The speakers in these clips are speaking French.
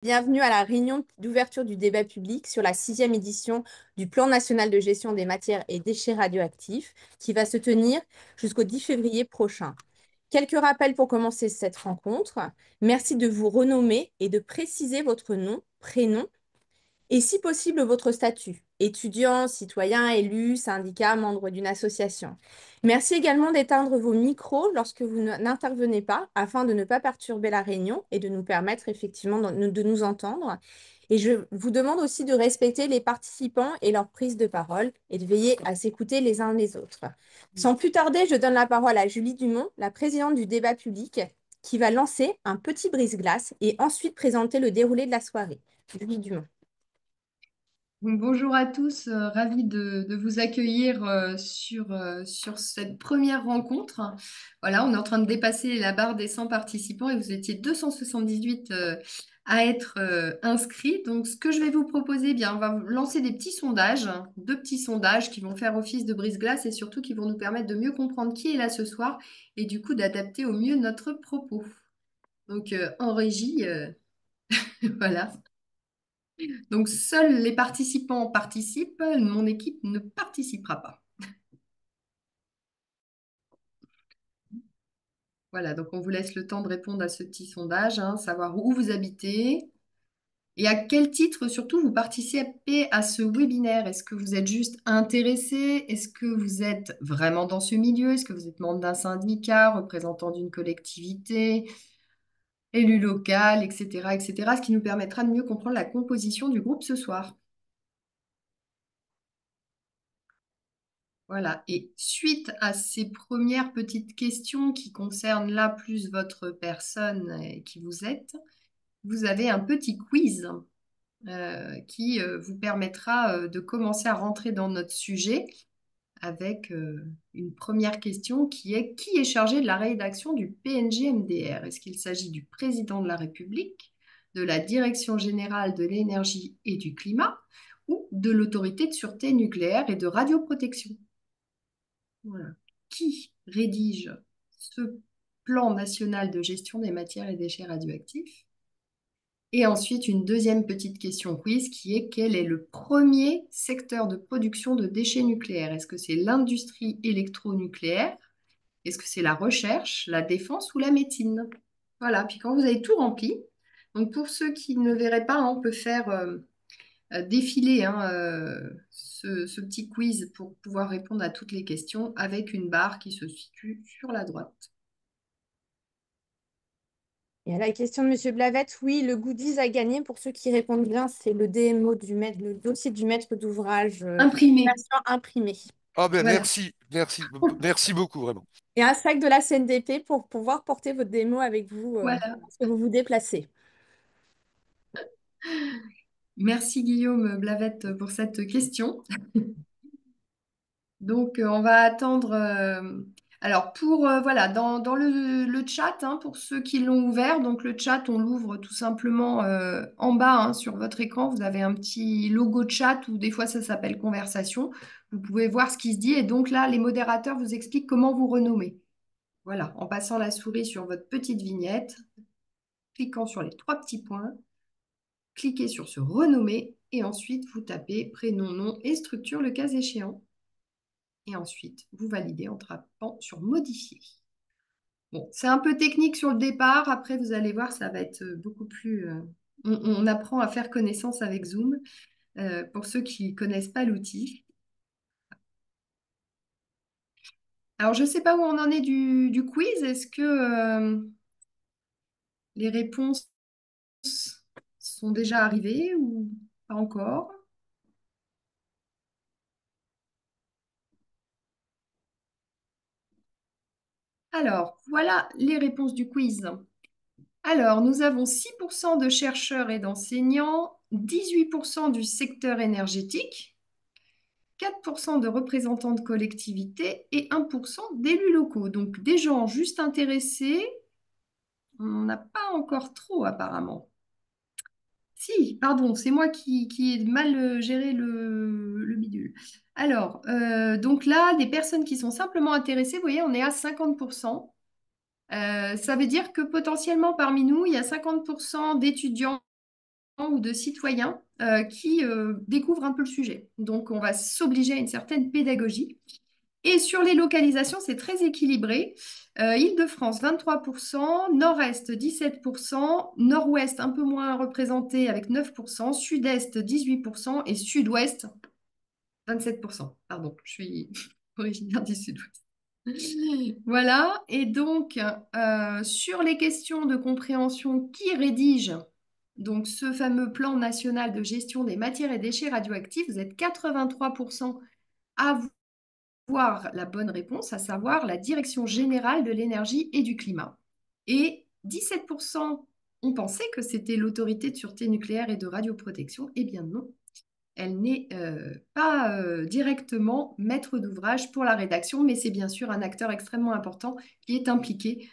Bienvenue à la réunion d'ouverture du débat public sur la sixième édition du Plan national de gestion des matières et déchets radioactifs qui va se tenir jusqu'au 10 février prochain. Quelques rappels pour commencer cette rencontre. Merci de vous renommer et de préciser votre nom, prénom et si possible votre statut, étudiant, citoyen, élu, syndicat, membre d'une association. Merci également d'éteindre vos micros lorsque vous n'intervenez pas afin de ne pas perturber la réunion et de nous permettre effectivement de nous entendre. Et je vous demande aussi de respecter les participants et leur prise de parole et de veiller à s'écouter les uns les autres. Sans plus tarder, je donne la parole à Julie Dumont, la présidente du débat public, qui va lancer un petit brise-glace et ensuite présenter le déroulé de la soirée. Julie Dumont. Donc, bonjour à tous, ravi de vous accueillir sur cette première rencontre. Voilà, on est en train de dépasser la barre des 100 participants et vous étiez 278 à être inscrits. Donc, ce que je vais vous proposer, bien, on va vous lancer des petits sondages, hein, deux petits sondages qui vont faire office de brise-glace et surtout qui vont nous permettre de mieux comprendre qui est là ce soir et du coup d'adapter au mieux notre propos. Donc, en régie, voilà. Donc, seuls les participants participent, mon équipe ne participera pas. Voilà, donc on vous laisse le temps de répondre à ce petit sondage, hein, savoir où vous habitez et à quel titre surtout vous participez à ce webinaire. Est-ce que vous êtes juste intéressé? Est-ce que vous êtes vraiment dans ce milieu? Est-ce que vous êtes membre d'un syndicat, représentant d'une collectivité, élu local, etc., etc., ce qui nous permettra de mieux comprendre la composition du groupe ce soir. Voilà. Et suite à ces premières petites questions qui concernent là plus votre personne et qui vous êtes, vous avez un petit quiz qui vous permettra de commencer à rentrer dans notre sujet avec une première question qui est chargé de la rédaction du PNG-MDR? Est-ce qu'il s'agit du président de la République, de la Direction générale de l'énergie et du climat ou de l'autorité de sûreté nucléaire et de radioprotection? Voilà. Qui rédige ce plan national de gestion des matières et déchets radioactifs? Et ensuite, une deuxième petite question quiz qui est quel est le premier secteur de production de déchets nucléaires? Est-ce que c'est l'industrie électronucléaire? Est-ce que c'est la recherche, la défense ou la médecine? Voilà, puis quand vous avez tout rempli, donc pour ceux qui ne verraient pas, hein, on peut faire défiler, hein, ce petit quiz pour pouvoir répondre à toutes les questions avec une barre qui se situe sur la droite. Et à la question de Monsieur Blavette, oui, le goodies à gagner pour ceux qui répondent bien, c'est le DMO du maître, le dossier du maître d'ouvrage Imprimé. version imprimée. Ah ben Voilà. merci beaucoup vraiment. Et un sac de la CNDP pour pouvoir porter votre démo avec vous Voilà. lorsque vous vous déplacez. Merci Guillaume Blavette pour cette question. Donc, on va attendre. Alors, voilà, dans le chat, hein, pour ceux qui l'ont ouvert, donc le chat, on l'ouvre tout simplement en bas, hein, sur votre écran. Vous avez un petit logo chat ou des fois ça s'appelle conversation. Vous pouvez voir ce qui se dit. Et donc là, les modérateurs vous expliquent comment vous renommer. Voilà, en passant la souris sur votre petite vignette, cliquant sur les trois petits points, cliquez sur ce renommer et ensuite vous tapez prénom, nom et structure le cas échéant. Et ensuite, vous validez en tapant sur modifier. Bon, c'est un peu technique sur le départ. Après, vous allez voir, ça va être beaucoup plus. On apprend à faire connaissance avec Zoom pour ceux qui ne connaissent pas l'outil. Alors, je ne sais pas où on en est du quiz. Est-ce que les réponses sont déjà arrivées ou pas encore? Alors, voilà les réponses du quiz. Alors, nous avons 6% de chercheurs et d'enseignants, 18% du secteur énergétique, 4% de représentants de collectivités et 1% d'élus locaux. Donc, des gens juste intéressés, on n'a pas encore trop apparemment. Si, pardon, c'est moi qui ai mal géré le bidule. Alors, donc là, des personnes qui sont simplement intéressées, vous voyez, on est à 50%. Ça veut dire que potentiellement parmi nous, il y a 50% d'étudiants ou de citoyens qui découvrent un peu le sujet. Donc, on va s'obliger à une certaine pédagogie. Et sur les localisations, c'est très équilibré. Île-de-France, 23%, Nord-Est, 17%, Nord-Ouest, un peu moins représenté avec 9%, Sud-Est, 18% et Sud-Ouest, 27%. Pardon, je suis originaire du Sud-Ouest. Voilà, et donc sur les questions de compréhension, qui rédige donc ce fameux plan national de gestion des matières et déchets radioactifs? Vous êtes 83% à voir la bonne réponse, à savoir la Direction générale de l'énergie et du climat. Et 17% ont pensé que c'était l'autorité de sûreté nucléaire et de radioprotection. Eh bien non, elle n'est pas directement maître d'ouvrage pour la rédaction, mais c'est bien sûr un acteur extrêmement important qui est impliqué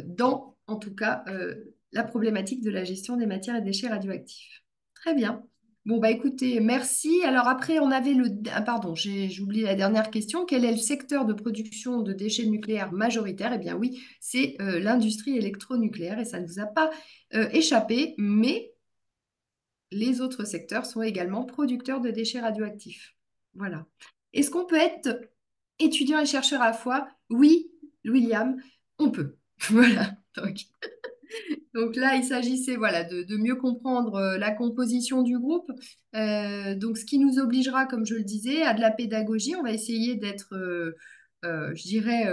dans, en tout cas, la problématique de la gestion des matières et déchets radioactifs. Très bien. Bon, bah écoutez, merci. Alors après, on avait le... Ah, pardon, j'ai oublié la dernière question. Quel est le secteur de production de déchets nucléaires majoritaire? Eh bien oui, c'est l'industrie électronucléaire et ça ne vous a pas échappé, mais les autres secteurs sont également producteurs de déchets radioactifs. Voilà. Est-ce qu'on peut être étudiant et chercheur à la fois? Oui, William, on peut. Voilà. Donc là, il s'agissait voilà, de mieux comprendre la composition du groupe. Donc, ce qui nous obligera, comme je le disais, à de la pédagogie. On va essayer d'être, je dirais,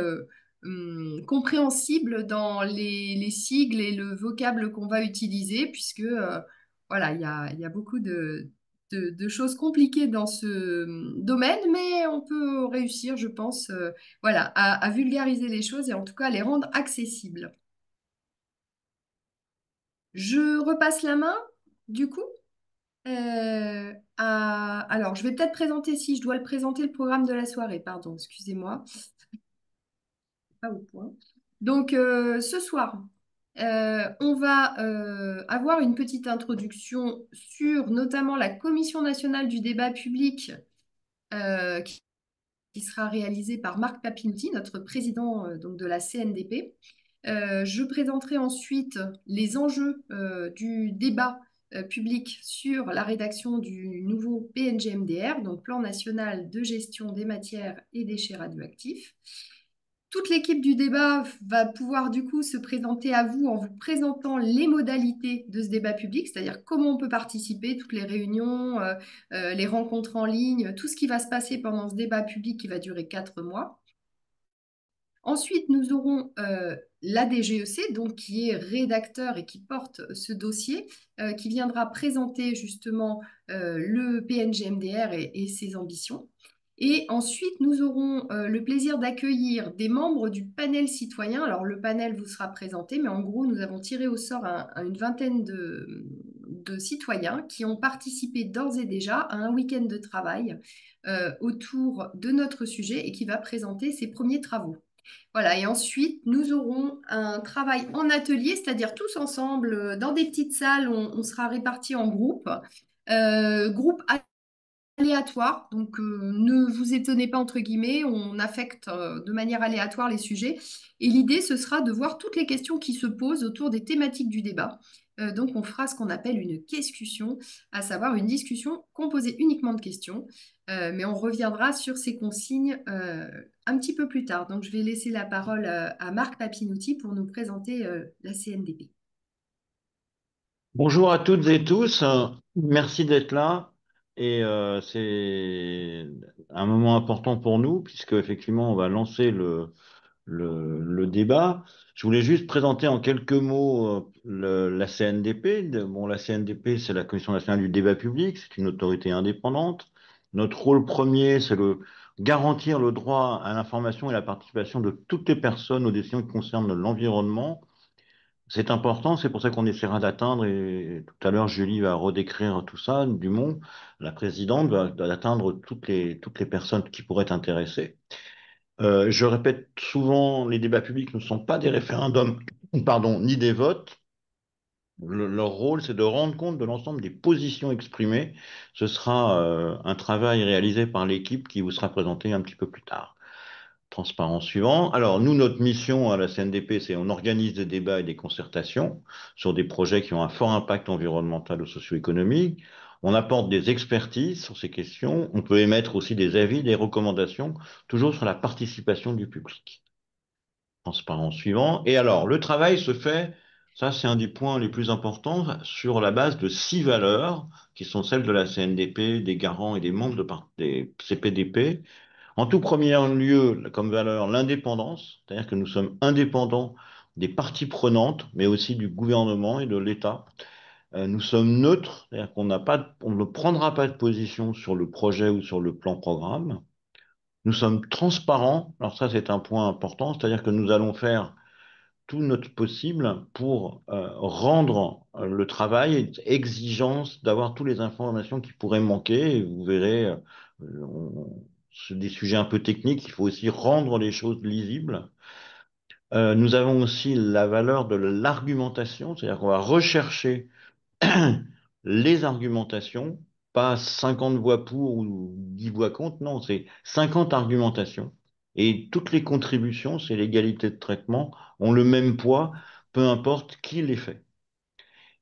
compréhensible dans les sigles et le vocable qu'on va utiliser, puisque voilà, il y a beaucoup de choses compliquées dans ce domaine, mais on peut réussir, je pense, voilà, à vulgariser les choses et en tout cas à les rendre accessibles. Je repasse la main, du coup. Alors, je vais peut-être présenter, si je dois le présenter, le programme de la soirée, pardon, excusez-moi, pas au point. Donc, ce soir, on va avoir une petite introduction sur notamment la Commission nationale du débat public euh, qui sera réalisée par Marc Papinuti, notre président donc de la CNDP. Je présenterai ensuite les enjeux du débat public sur la rédaction du nouveau PNGMDR, donc Plan national de gestion des matières et déchets radioactifs. Toute l'équipe du débat va pouvoir du coup se présenter à vous en vous présentant les modalités de ce débat public, c'est-à-dire comment on peut participer, toutes les réunions, les rencontres en ligne, tout ce qui va se passer pendant ce débat public qui va durer 4 mois. Ensuite, nous aurons la DGEC, donc qui est rédacteur et qui porte ce dossier, qui viendra présenter justement le PNGMDR et ses ambitions. Et ensuite, nous aurons le plaisir d'accueillir des membres du panel citoyen. Alors, le panel vous sera présenté, mais en gros, nous avons tiré au sort une vingtaine de citoyens qui ont participé d'ores et déjà à un week-end de travail autour de notre sujet et qui va présenter ses premiers travaux. Voilà, et ensuite, nous aurons un travail en atelier, c'est-à-dire tous ensemble, dans des petites salles, on sera répartis en groupes, groupes aléatoires. Donc, ne vous étonnez pas, entre guillemets, on affecte de manière aléatoire les sujets. Et l'idée, ce sera de voir toutes les questions qui se posent autour des thématiques du débat. Donc, on fera ce qu'on appelle une questions, à savoir une discussion composée uniquement de questions. Mais on reviendra sur ces consignes un petit peu plus tard. Donc, je vais laisser la parole à Marc Papinuti pour nous présenter la CNDP. Bonjour à toutes et tous, merci d'être là et c'est un moment important pour nous puisque effectivement on va lancer le débat. Je voulais juste présenter en quelques mots la CNDP. Bon, la CNDP, c'est la Commission nationale du débat public, c'est une autorité indépendante. Notre rôle premier, c'est de garantir le droit à l'information et la participation de toutes les personnes aux décisions qui concernent l'environnement. C'est important, c'est pour ça qu'on essaiera d'atteindre, et tout à l'heure Julie va redécrire tout ça, Dumont, la présidente, va d'atteindre toutes les personnes qui pourraient être intéressées. Je répète souvent, les débats publics ne sont pas des référendums, pardon, ni des votes. Leur rôle, c'est de rendre compte de l'ensemble des positions exprimées. Ce sera un travail réalisé par l'équipe qui vous sera présenté un petit peu plus tard. Transparent suivant. Alors, nous, notre mission à la CNDP, c'est on organise des débats et des concertations sur des projets qui ont un fort impact environnemental ou socio-économique. On apporte des expertises sur ces questions. On peut émettre aussi des avis, des recommandations, toujours sur la participation du public. Transparent suivant. Et alors, le travail se fait, ça c'est un des points les plus importants, sur la base de 6 valeurs qui sont celles de la CNDP, des garants et des membres des CPDP. En tout premier lieu, comme valeur, l'indépendance, c'est-à-dire que nous sommes indépendants des parties prenantes, mais aussi du gouvernement et de l'État. Nous sommes neutres, c'est-à-dire on ne prendra pas de position sur le projet ou sur le plan programme. Nous sommes transparents, alors ça c'est un point important, c'est-à-dire que nous allons faire tout notre possible pour rendre le travail exigence d'avoir toutes les informations qui pourraient manquer. Et vous verrez, c'est des sujets un peu techniques, il faut aussi rendre les choses lisibles. Nous avons aussi la valeur de l'argumentation, c'est-à-dire qu'on va rechercher les argumentations, pas 50 voix pour ou 10 voix contre, non, c'est 50 argumentations. Et toutes les contributions, c'est l'égalité de traitement, ont le même poids, peu importe qui les fait.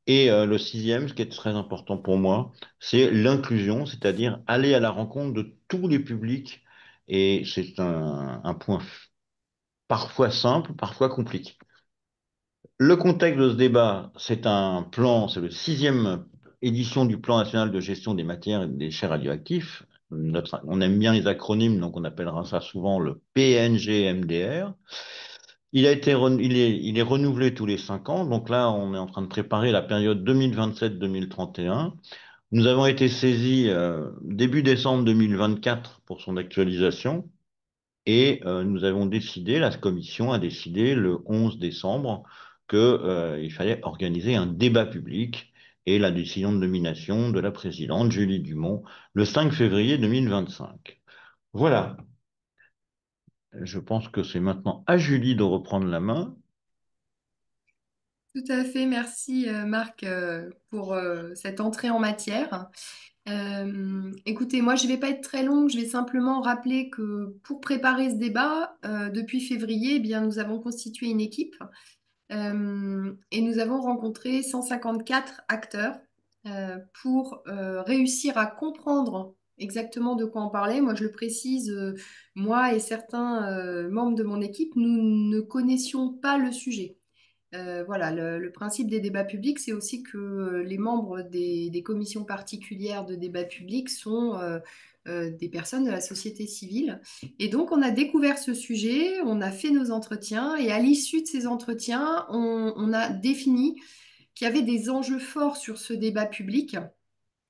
Et le sixième, ce qui est très important pour moi, c'est l'inclusion, c'est-à-dire aller à la rencontre de tous les publics. Et c'est un point parfois simple, parfois compliqué. Le contexte de ce débat, c'est le 6e édition du plan national de gestion des matières et des déchets radioactifs. On aime bien les acronymes, donc on appellera ça souvent le PNGMDR. Il est renouvelé tous les 5 ans, donc là on est en train de préparer la période 2027-2031. Nous avons été saisis début décembre 2024 pour son actualisation. Et nous avons décidé, la commission a décidé le 11 décembre qu'il fallait organiser un débat public et la décision de nomination de la présidente Julie Dumont le 5 février 2025. Voilà, je pense que c'est maintenant à Julie de reprendre la main. Tout à fait, merci Marc pour cette entrée en matière. Écoutez, moi je ne vais pas être très longue, je vais simplement rappeler que pour préparer ce débat, depuis février, eh bien, nous avons constitué une équipe et nous avons rencontré 154 acteurs pour réussir à comprendre exactement de quoi on parlait. Moi je le précise, moi et certains membres de mon équipe, nous ne connaissions pas le sujet. Voilà, le principe des débats publics, c'est aussi que les membres des commissions particulières de débat public sont des personnes de la société civile. Et donc, on a découvert ce sujet, on a fait nos entretiens, et à l'issue de ces entretiens, on a défini qu'il y avait des enjeux forts sur ce débat public.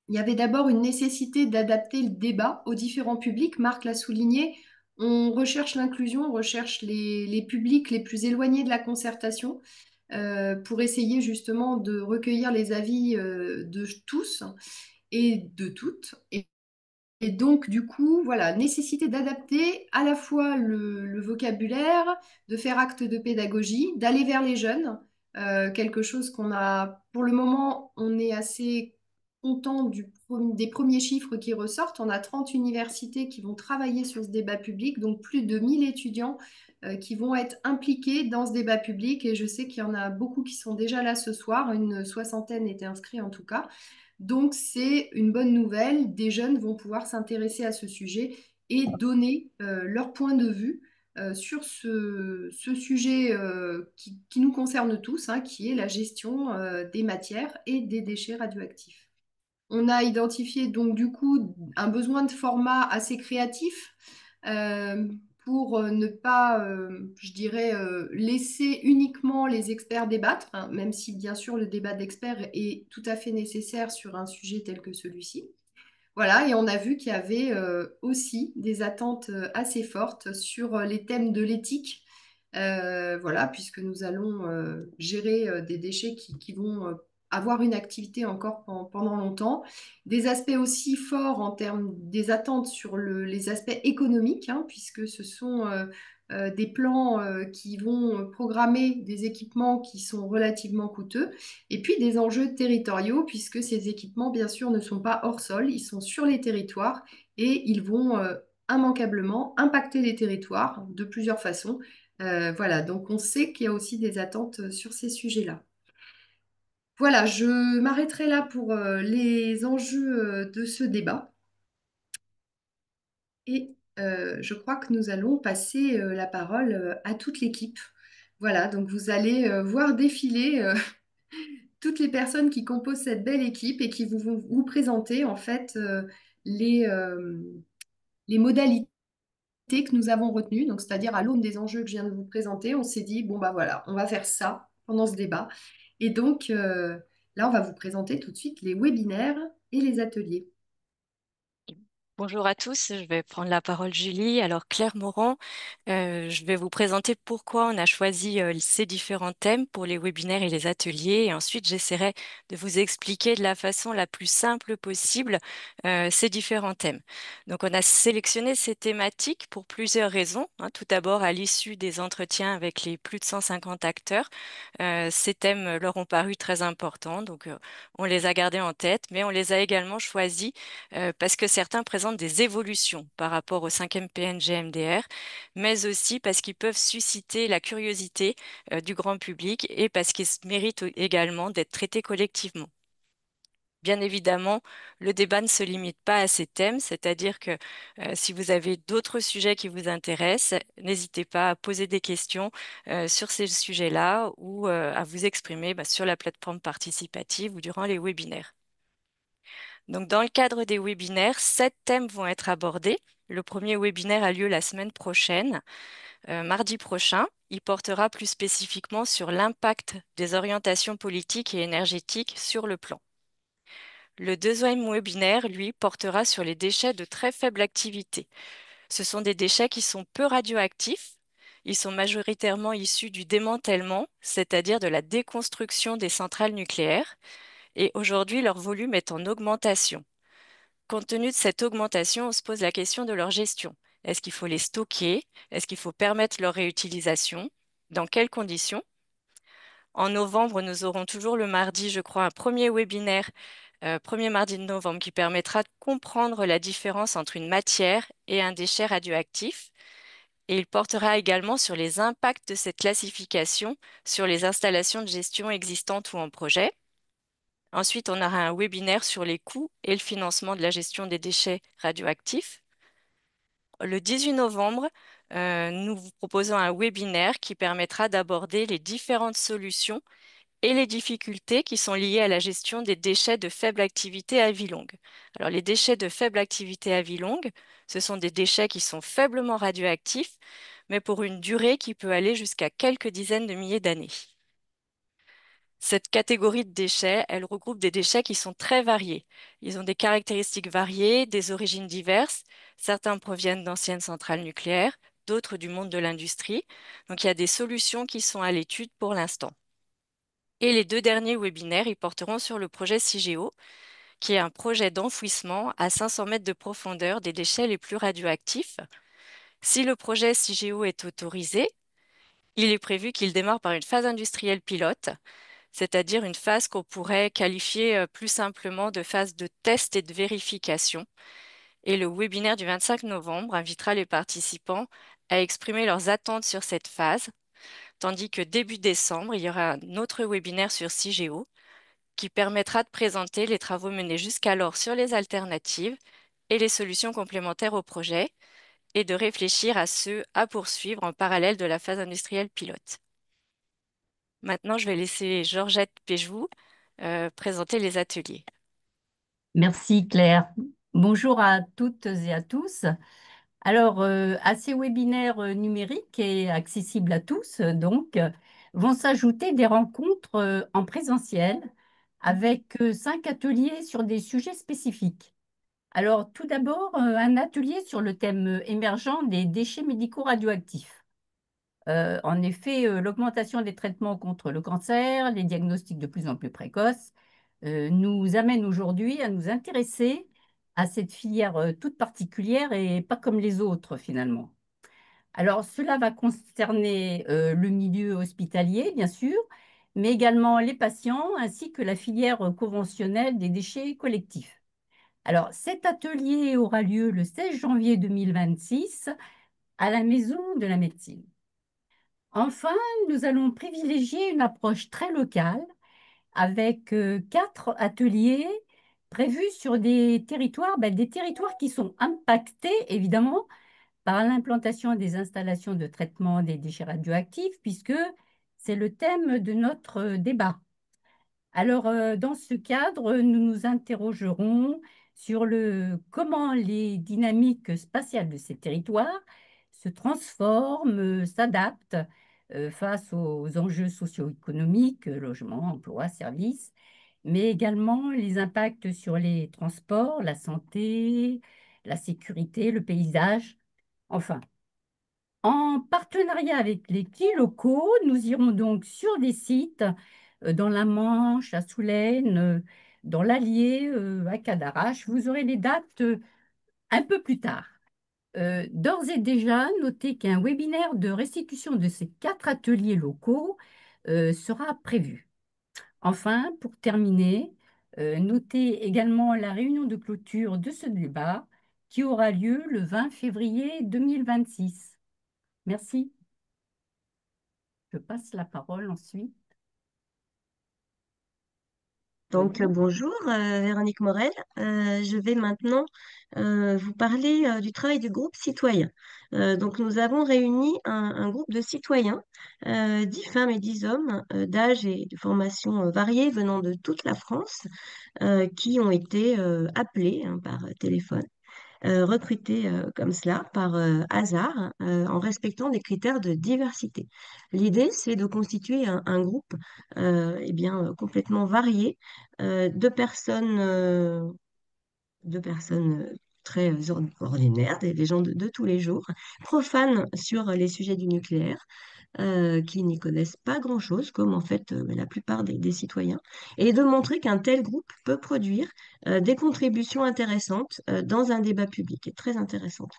Il y avait d'abord une nécessité d'adapter le débat aux différents publics. Marc l'a souligné, on recherche l'inclusion, on recherche les publics les plus éloignés de la concertation pour essayer justement de recueillir les avis de tous et de toutes. Et donc, du coup, voilà, nécessité d'adapter à la fois le vocabulaire, de faire acte de pédagogie, d'aller vers les jeunes, quelque chose qu'on a, pour le moment, on est assez content des premiers chiffres qui ressortent. On a 30 universités qui vont travailler sur ce débat public, donc plus de 1000 étudiants qui vont être impliqués dans ce débat public. Et je sais qu'il y en a beaucoup qui sont déjà là ce soir, une soixantaine étaient inscrits en tout cas. Donc, c'est une bonne nouvelle. Des jeunes vont pouvoir s'intéresser à ce sujet et donner leur point de vue sur ce sujet qui nous concerne tous, hein, qui est la gestion des matières et des déchets radioactifs. On a identifié donc du coup un besoin de format assez créatif euh, pour ne pas, je dirais, laisser uniquement les experts débattre, hein, même si bien sûr le débat d'experts est tout à fait nécessaire sur un sujet tel que celui-ci. Voilà, et on a vu qu'il y avait aussi des attentes assez fortes sur les thèmes de l'éthique. Voilà, puisque nous allons gérer des déchets qui vont avoir une activité encore pendant longtemps. Des aspects aussi forts en termes des attentes sur les aspects économiques, hein, puisque ce sont des plans qui vont programmer des équipements qui sont relativement coûteux. Et puis des enjeux territoriaux, puisque ces équipements, bien sûr, ne sont pas hors sol, ils sont sur les territoires et ils vont immanquablement impacter les territoires de plusieurs façons. Voilà, donc on sait qu'il y a aussi des attentes sur ces sujets-là. Voilà, je m'arrêterai là pour les enjeux de ce débat. Et je crois que nous allons passer la parole à toute l'équipe. Voilà, donc vous allez voir défiler toutes les personnes qui composent cette belle équipe et qui vont vous présenter en fait les, euh, les modalités que nous avons retenues. Donc, c'est-à-dire à l'aune des enjeux que je viens de vous présenter, on s'est dit, bon, bah voilà, on va faire ça pendant ce débat. Et donc, là, on va vous présenter tout de suite les webinaires et les ateliers. Bonjour à tous, je vais prendre la parole Julie. Alors Claire Morand, je vais vous présenter pourquoi on a choisi ces différents thèmes pour les webinaires et les ateliers. Et ensuite, j'essaierai de vous expliquer de la façon la plus simple possible ces différents thèmes. Donc, on a sélectionné ces thématiques pour plusieurs raisons, hein. Tout d'abord, à l'issue des entretiens avec les plus de 150 acteurs, ces thèmes leur ont paru très importants. Donc, on les a gardés en tête, mais on les a également choisis parce que certains présentent des évolutions par rapport au 5e PNGMDR, mais aussi parce qu'ils peuvent susciter la curiosité du grand public et parce qu'ils méritent également d'être traités collectivement. Bien évidemment, le débat ne se limite pas à ces thèmes, c'est-à-dire que si vous avez d'autres sujets qui vous intéressent, n'hésitez pas à poser des questions sur ces sujets-là ou à vous exprimer sur la plateforme participative ou durant les webinaires. Donc, dans le cadre des webinaires, 7 thèmes vont être abordés. Le premier webinaire a lieu la semaine prochaine, mardi prochain. Il portera plus spécifiquement sur l'impact des orientations politiques et énergétiques sur le plan. Le deuxième webinaire, lui, portera sur les déchets de très faible activité. Ce sont des déchets qui sont peu radioactifs. Ils sont majoritairement issus du démantèlement, c'est-à-dire de la déconstruction des centrales nucléaires. Et aujourd'hui, leur volume est en augmentation. Compte tenu de cette augmentation, on se pose la question de leur gestion. Est-ce qu'il faut les stocker? Est-ce qu'il faut permettre leur réutilisation? Dans quelles conditions? En novembre, nous aurons toujours le mardi, je crois, un premier webinaire, premier mardi de novembre, qui permettra de comprendre la différence entre une matière et un déchet radioactif. Et il portera également sur les impacts de cette classification sur les installations de gestion existantes ou en projet. Ensuite, on aura un webinaire sur les coûts et le financement de la gestion des déchets radioactifs. Le 18 novembre, nous vous proposons un webinaire qui permettra d'aborder les différentes solutions et les difficultés qui sont liées à la gestion des déchets de faible activité à vie longue. Alors, les déchets de faible activité à vie longue, ce sont des déchets qui sont faiblement radioactifs, mais pour une durée qui peut aller jusqu'à quelques dizaines de milliers d'années. Cette catégorie de déchets, elle regroupe des déchets qui sont très variés. Ils ont des caractéristiques variées, des origines diverses. Certains proviennent d'anciennes centrales nucléaires, d'autres du monde de l'industrie. Donc, il y a des solutions qui sont à l'étude pour l'instant. Et les 2 derniers webinaires, ils porteront sur le projet CIGEO, qui est un projet d'enfouissement à 500 mètres de profondeur des déchets les plus radioactifs. Si le projet CIGEO est autorisé, il est prévu qu'il démarre par une phase industrielle pilote, c'est-à-dire une phase qu'on pourrait qualifier plus simplement de phase de test et de vérification. Et le webinaire du 25 novembre invitera les participants à exprimer leurs attentes sur cette phase, tandis que début décembre, il y aura un autre webinaire sur CIGEO qui permettra de présenter les travaux menés jusqu'alors sur les alternatives et les solutions complémentaires au projet et de réfléchir à ceux à poursuivre en parallèle de la phase industrielle pilote. Maintenant, je vais laisser Georgette Péjou présenter les ateliers. Merci Claire. Bonjour à toutes et à tous. Alors, à ces webinaires numériques et accessibles à tous, vont s'ajouter des rencontres en présentiel avec 5 ateliers sur des sujets spécifiques. Alors, tout d'abord, un atelier sur le thème émergent des déchets médicaux radioactifs. En effet, l'augmentation des traitements contre le cancer, les diagnostics de plus en plus précoces, nous amène aujourd'hui à nous intéresser à cette filière toute particulière et pas comme les autres finalement. Alors, cela va concerner le milieu hospitalier, bien sûr, mais également les patients ainsi que la filière conventionnelle des déchets collectifs. Alors, cet atelier aura lieu le 16 janvier 2026 à la Maison de la Médecine. Enfin, nous allons privilégier une approche très locale avec 4 ateliers prévus sur des territoires qui sont impactés évidemment par l'implantation des installations de traitement des déchets radioactifs, puisque c'est le thème de notre débat. Alors, dans ce cadre, nous nous interrogerons sur comment les dynamiques spatiales de ces territoires se transforment, s'adaptent face aux enjeux socio-économiques, logement, emploi, services, mais également les impacts sur les transports, la santé, la sécurité, le paysage. Enfin, en partenariat avec les petits locaux, nous irons donc sur des sites dans la Manche, à Soulaine, dans l'Allier, à Cadarache. Vous aurez les dates un peu plus tard. D'ores et déjà, notez qu'un webinaire de restitution de ces 4 ateliers locaux sera prévu. Enfin, pour terminer, notez également la réunion de clôture de ce débat qui aura lieu le 20 février 2026. Merci. Je passe la parole ensuite. Donc, bonjour, Véronique Morel. Je vais maintenant vous parler du travail du groupe citoyen. Donc, nous avons réuni un groupe de citoyens, 10 femmes et 10 hommes d'âge et de formation variées venant de toute la France, qui ont été appelés par téléphone, recrutés comme cela par hasard, en respectant des critères de diversité. L'idée, c'est de constituer un groupe eh bien, complètement varié de personnes très ordinaires, des gens de tous les jours, profanes sur les sujets du nucléaire, qui n'y connaissent pas grand-chose, comme en fait la plupart des citoyens, et de montrer qu'un tel groupe peut produire des contributions intéressantes dans un débat public, et très intéressantes.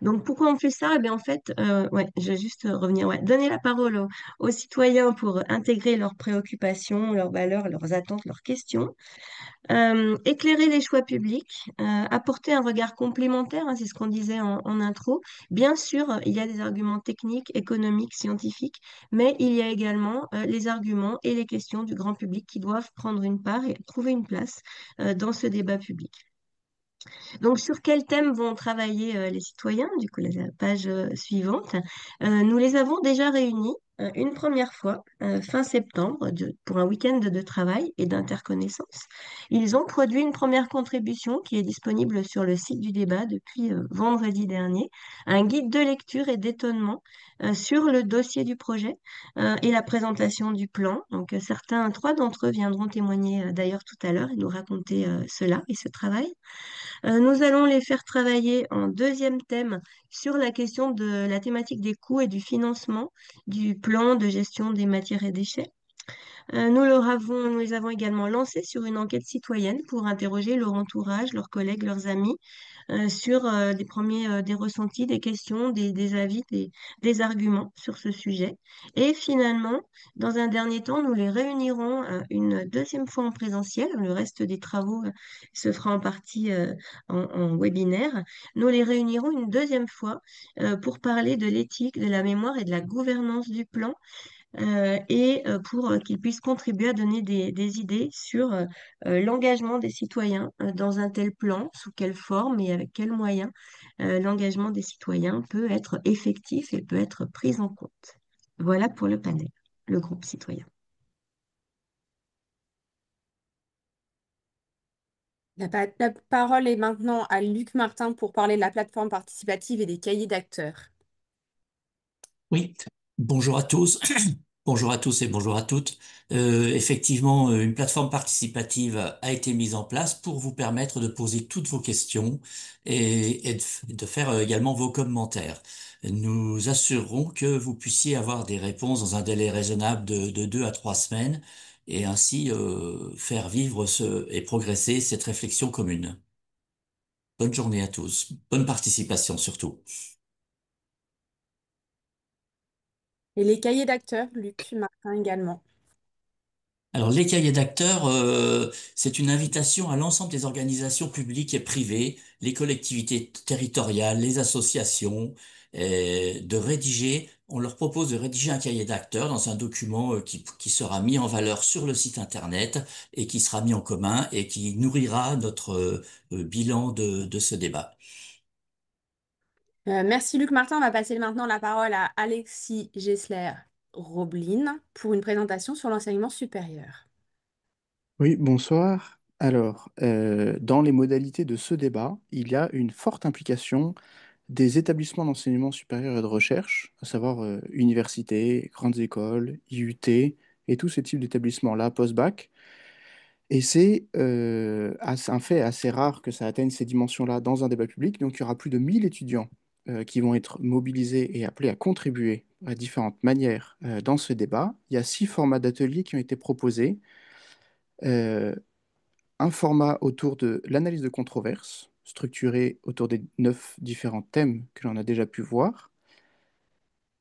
Donc, pourquoi on fait ça? Eh bien, en fait, ouais, je vais juste revenir, ouais, donner la parole aux citoyens pour intégrer leurs préoccupations, leurs valeurs, leurs attentes, leurs questions. Éclairer les choix publics, apporter un regard complémentaire, hein, c'est ce qu'on disait en intro. Bien sûr, il y a des arguments techniques, économiques, scientifiques, mais il y a également les arguments et les questions du grand public qui doivent prendre une part et trouver une place dans ce débat public. Donc, sur quel thème vont travailler les citoyens? Du coup, la page suivante. Nous les avons déjà réunis une première fois fin septembre pour un week-end de travail et d'interconnaissance. Ils ont produit une première contribution qui est disponible sur le site du débat depuis vendredi dernier, un guide de lecture et d'étonnement sur le dossier du projet et la présentation du plan. Donc, trois d'entre eux viendront témoigner d'ailleurs tout à l'heure et nous raconter cela et ce travail. Nous allons les faire travailler en deuxième thème sur la question de la thématique des coûts et du financement du plan de gestion des matières et déchets. Nous les avons également lancés sur une enquête citoyenne pour interroger leur entourage, leurs collègues, leurs amis sur des ressentis, des questions, des avis, des arguments sur ce sujet. Et finalement, dans un dernier temps, nous les réunirons une deuxième fois en présentiel. Le reste des travaux se fera en partie en webinaire. Nous les réunirons une deuxième fois pour parler de l'éthique, de la mémoire et de la gouvernance du plan et pour qu'ils puissent contribuer à donner des idées sur l'engagement des citoyens dans un tel plan, sous quelle forme et avec quels moyens l'engagement des citoyens peut être effectif et peut être pris en compte. Voilà pour le panel, le groupe citoyen. La parole est maintenant à Luc Martin pour parler de la plateforme participative et des cahiers d'acteurs. Oui, bonjour à tous. Bonjour à tous et bonjour à toutes. Effectivement, une plateforme participative a été mise en place pour vous permettre de poser toutes vos questions et de faire également vos commentaires. Nous assurerons que vous puissiez avoir des réponses dans un délai raisonnable de 2 à 3 semaines et ainsi faire vivre et progresser cette réflexion commune. Bonne journée à tous. Bonne participation surtout. Et les cahiers d'acteurs, Luc Martin également. Alors, les cahiers d'acteurs, c'est une invitation à l'ensemble des organisations publiques et privées, les collectivités territoriales, les associations, on leur propose de rédiger un cahier d'acteurs dans un document qui sera mis en valeur sur le site Internet et qui sera mis en commun et qui nourrira notre bilan de ce débat. Merci Luc Martin. On va passer maintenant la parole à Alexis Gessler-Roblin pour une présentation sur l'enseignement supérieur. Oui, bonsoir. Alors, dans les modalités de ce débat, il y a une forte implication des établissements d'enseignement supérieur et de recherche, à savoir universités, grandes écoles, IUT et tous ces types d'établissements-là, post-bac. Et c'est un fait assez rare que ça atteigne ces dimensions-là dans un débat public. Donc, il y aura plus de 1000 étudiants qui vont être mobilisés et appelés à contribuer à différentes manières dans ce débat. Il y a 6 formats d'ateliers qui ont été proposés. Euh, un format autour de l'analyse de controverses, structuré autour des 9 différents thèmes que l'on a déjà pu voir,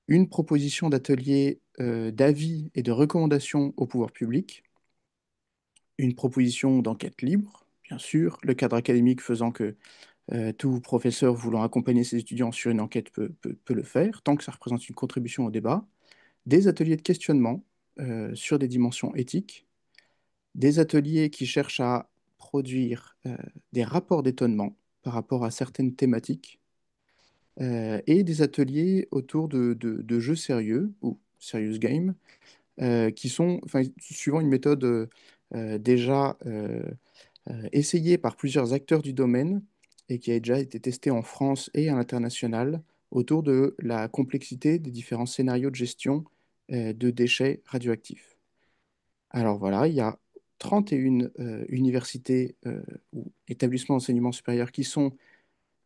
une proposition d'atelier d'avis et de recommandations au pouvoir public, une proposition d'enquête libre, bien sûr, le cadre académique faisant que tout professeur voulant accompagner ses étudiants sur une enquête peut le faire, tant que ça représente une contribution au débat, des ateliers de questionnement sur des dimensions éthiques, des ateliers qui cherchent à produire des rapports d'étonnement par rapport à certaines thématiques et des ateliers autour de jeux sérieux ou serious game qui sont, enfin, suivant une méthode déjà essayée par plusieurs acteurs du domaine et qui a déjà été testée en France et à l'international autour de la complexité des différents scénarios de gestion de déchets radioactifs. Alors voilà, il y a 31 universités ou établissements d'enseignement supérieur qui sont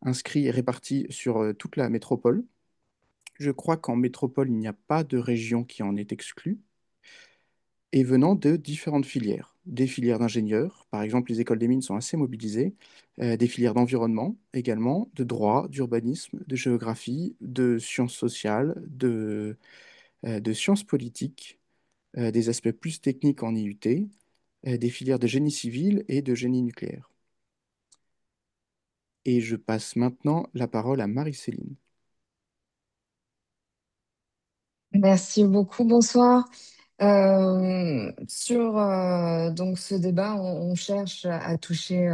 inscrits et répartis sur toute la métropole. Je crois qu'en métropole, il n'y a pas de région qui en est exclue, et venant de différentes filières. Des filières d'ingénieurs, par exemple, les écoles des mines sont assez mobilisées, des filières d'environnement également, de droit, d'urbanisme, de géographie, de sciences sociales, de sciences politiques, des aspects plus techniques en IUT, des filières de génie civil et de génie nucléaire. Et je passe maintenant la parole à Marie-Céline. Merci beaucoup, bonsoir. Sur donc ce débat, on cherche à toucher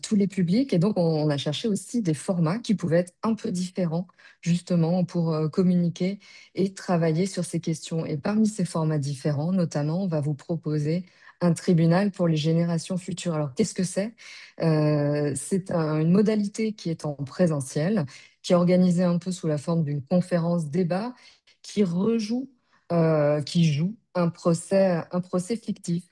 tous les publics et donc on a cherché aussi des formats qui pouvaient être un peu différents justement pour communiquer et travailler sur ces questions. Et parmi ces formats différents, notamment, on va vous proposer un tribunal pour les générations futures. Alors qu'est-ce que c'est? Une modalité qui est en présentiel, qui est organisée un peu sous la forme d'une conférence débat qui qui joue un procès fictif.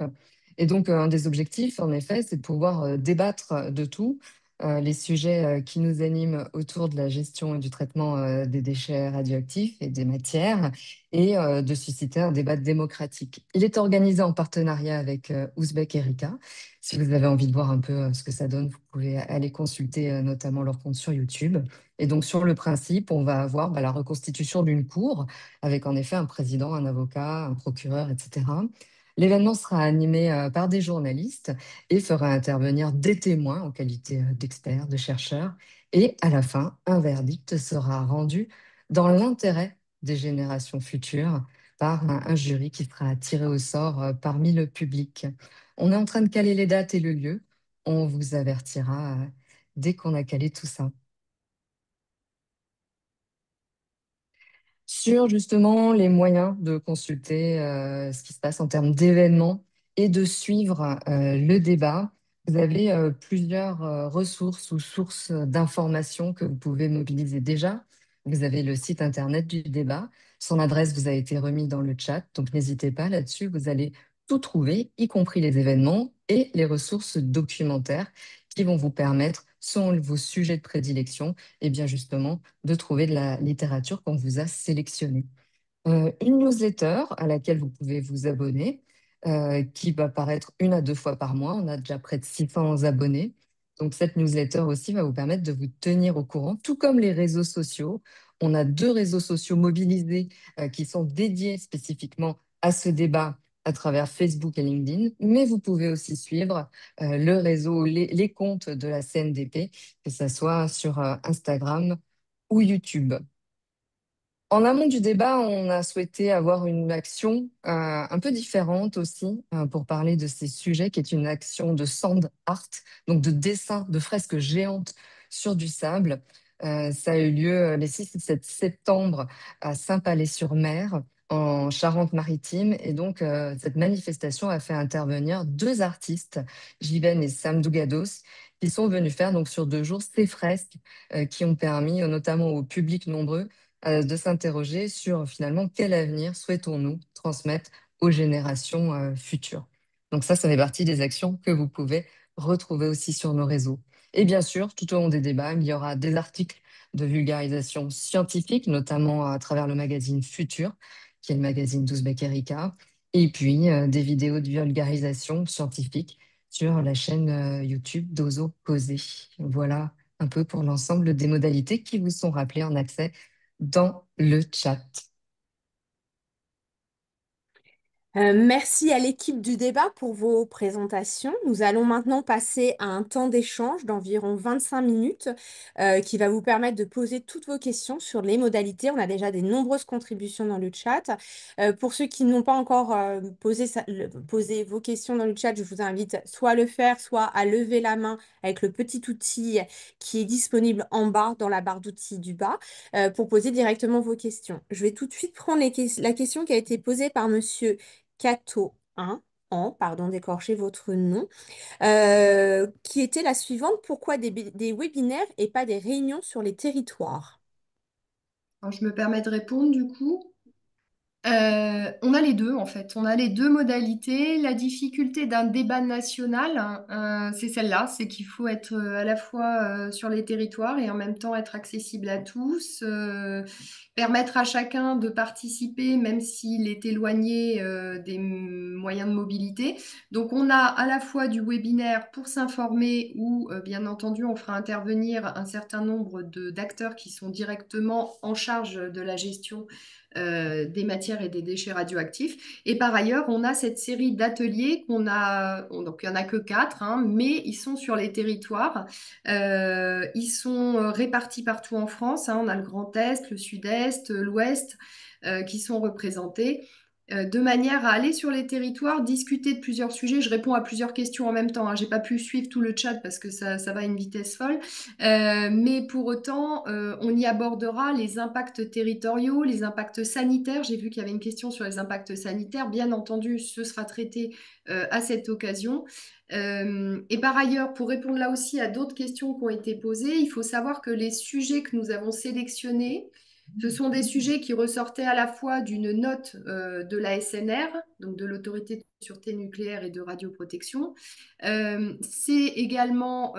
Et donc, un des objectifs, en effet, c'est de pouvoir débattre de tout, les sujets qui nous animent autour de la gestion et du traitement des déchets radioactifs et des matières, et de susciter un débat démocratique. Il est organisé en partenariat avec Ouzbek Erika. Si vous avez envie de voir un peu ce que ça donne, vous pouvez aller consulter notamment leur compte sur YouTube. Et donc, sur le principe, on va avoir la reconstitution d'une cour avec en effet un président, un avocat, un procureur, etc. L'événement sera animé par des journalistes et fera intervenir des témoins en qualité d'experts, de chercheurs. Et à la fin, un verdict sera rendu dans l'intérêt des générations futures par un jury qui sera tiré au sort parmi le public. On est en train de caler les dates et le lieu. On vous avertira dès qu'on a calé tout ça. Sur justement les moyens de consulter ce qui se passe en termes d'événements et de suivre le débat. Vous avez plusieurs ressources ou sources d'informations que vous pouvez mobiliser déjà. Vous avez le site internet du débat. Son adresse vous a été remise dans le chat, donc n'hésitez pas là-dessus. Vous allez tout trouver, y compris les événements et les ressources documentaires qui vont vous permettre, selon vos sujets de prédilection, et bien justement, de trouver de la littérature qu'on vous a sélectionnée. Une newsletter à laquelle vous pouvez vous abonner, qui va paraître 1 à 2 fois par mois. On a déjà près de 600 abonnés. Donc cette newsletter aussi va vous permettre de vous tenir au courant, tout comme les réseaux sociaux. On a 2 réseaux sociaux mobilisés qui sont dédiés spécifiquement à ce débat, à travers Facebook et LinkedIn, mais vous pouvez aussi suivre le réseau, les comptes de la CNDP, que ce soit sur Instagram ou YouTube. En amont du débat, on a souhaité avoir une action un peu différente aussi pour parler de ces sujets, qui est une action de sand art, donc de dessin de fresques géantes sur du sable. Ça a eu lieu les 6 et 7 septembre à Saint-Palais-sur-Mer, en Charente-Maritime. Et donc, cette manifestation a fait intervenir 2 artistes, Jiven et Sam Dougados, qui sont venus faire donc sur 2 jours ces fresques qui ont permis, notamment au public nombreux, de s'interroger sur finalement quel avenir souhaitons-nous transmettre aux générations futures. Donc ça fait partie des actions que vous pouvez retrouver aussi sur nos réseaux. Et bien sûr, tout au long des débats, il y aura des articles de vulgarisation scientifique, notamment à travers le magazine Futur, qui est le magazine d'Ouzbek Erika, et puis des vidéos de vulgarisation scientifique sur la chaîne YouTube d'Ozo Causé. Voilà un peu pour l'ensemble des modalités qui vous sont rappelées en accès dans le chat. Merci à l'équipe du débat pour vos présentations. Nous allons maintenant passer à un temps d'échange d'environ 25 minutes qui va vous permettre de poser toutes vos questions sur les modalités. On a déjà des nombreuses contributions dans le chat. Pour ceux qui n'ont pas encore posé vos questions dans le chat, je vous invite soit à le faire, soit à lever la main avec le petit outil qui est disponible en bas dans la barre d'outils du bas pour poser directement vos questions. Je vais tout de suite prendre la question qui a été posée par Monsieur Cato 1, pardon d'écorcher votre nom, qui était la suivante. Pourquoi des webinaires et pas des réunions sur les territoires? Alors, je me permets de répondre du coup. On a les deux en fait, on a les deux modalités. La difficulté d'un débat national, hein, c'est celle-là, c'est qu'il faut être à la fois sur les territoires et en même temps être accessible à tous, permettre à chacun de participer même s'il est éloigné des moyens de mobilité. Donc on a à la fois du webinaire pour s'informer où bien entendu on fera intervenir un certain nombre d'acteurs qui sont directement en charge de la gestion des matières et des déchets radioactifs. Et par ailleurs, on a cette série d'ateliers donc il n'y en a que 4, hein, mais ils sont sur les territoires. Ils sont répartis partout en France, hein. On a le Grand Est, le Sud-Est, l'Ouest qui sont représentés. De manière à aller sur les territoires, discuter de plusieurs sujets. Je réponds à plusieurs questions en même temps, hein. Je n'ai pas pu suivre tout le chat parce que ça va à une vitesse folle. Mais pour autant, on y abordera les impacts territoriaux, les impacts sanitaires. J'ai vu qu'il y avait une question sur les impacts sanitaires. Bien entendu, ce sera traité à cette occasion. Et par ailleurs, pour répondre là aussi à d'autres questions qui ont été posées, il faut savoir que les sujets que nous avons sélectionnés, ce sont des sujets qui ressortaient à la fois d'une note de la SNR, donc de l'Autorité de sûreté nucléaire et de radioprotection. C'est également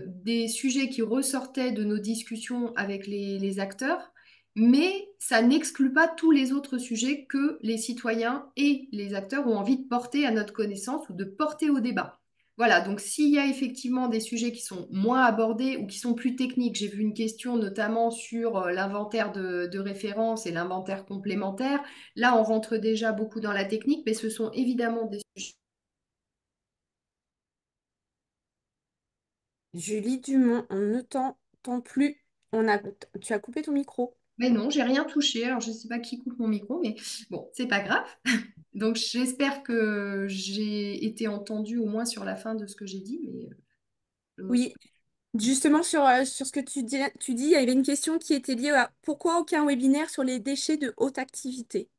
des sujets qui ressortaient de nos discussions avec les acteurs, mais ça n'exclut pas tous les autres sujets que les citoyens et les acteurs ont envie de porter à notre connaissance ou de porter au débat. Voilà, donc s'il y a effectivement des sujets qui sont moins abordés ou qui sont plus techniques, j'ai vu une question notamment sur l'inventaire de référence et l'inventaire complémentaire. Là, on rentre déjà beaucoup dans la technique, mais ce sont évidemment des sujets. Julie Dumont, on ne t'entend plus. Tu as coupé ton micro. Mais non, j'ai rien touché. Alors, je ne sais pas qui coupe mon micro, mais bon, c'est pas grave. Donc, j'espère que j'ai été entendue au moins sur la fin de ce que j'ai dit, mais je m'en Oui, justement sur ce que tu dis, il y avait une question qui était liée à pourquoi aucun webinaire sur les déchets de haute activité?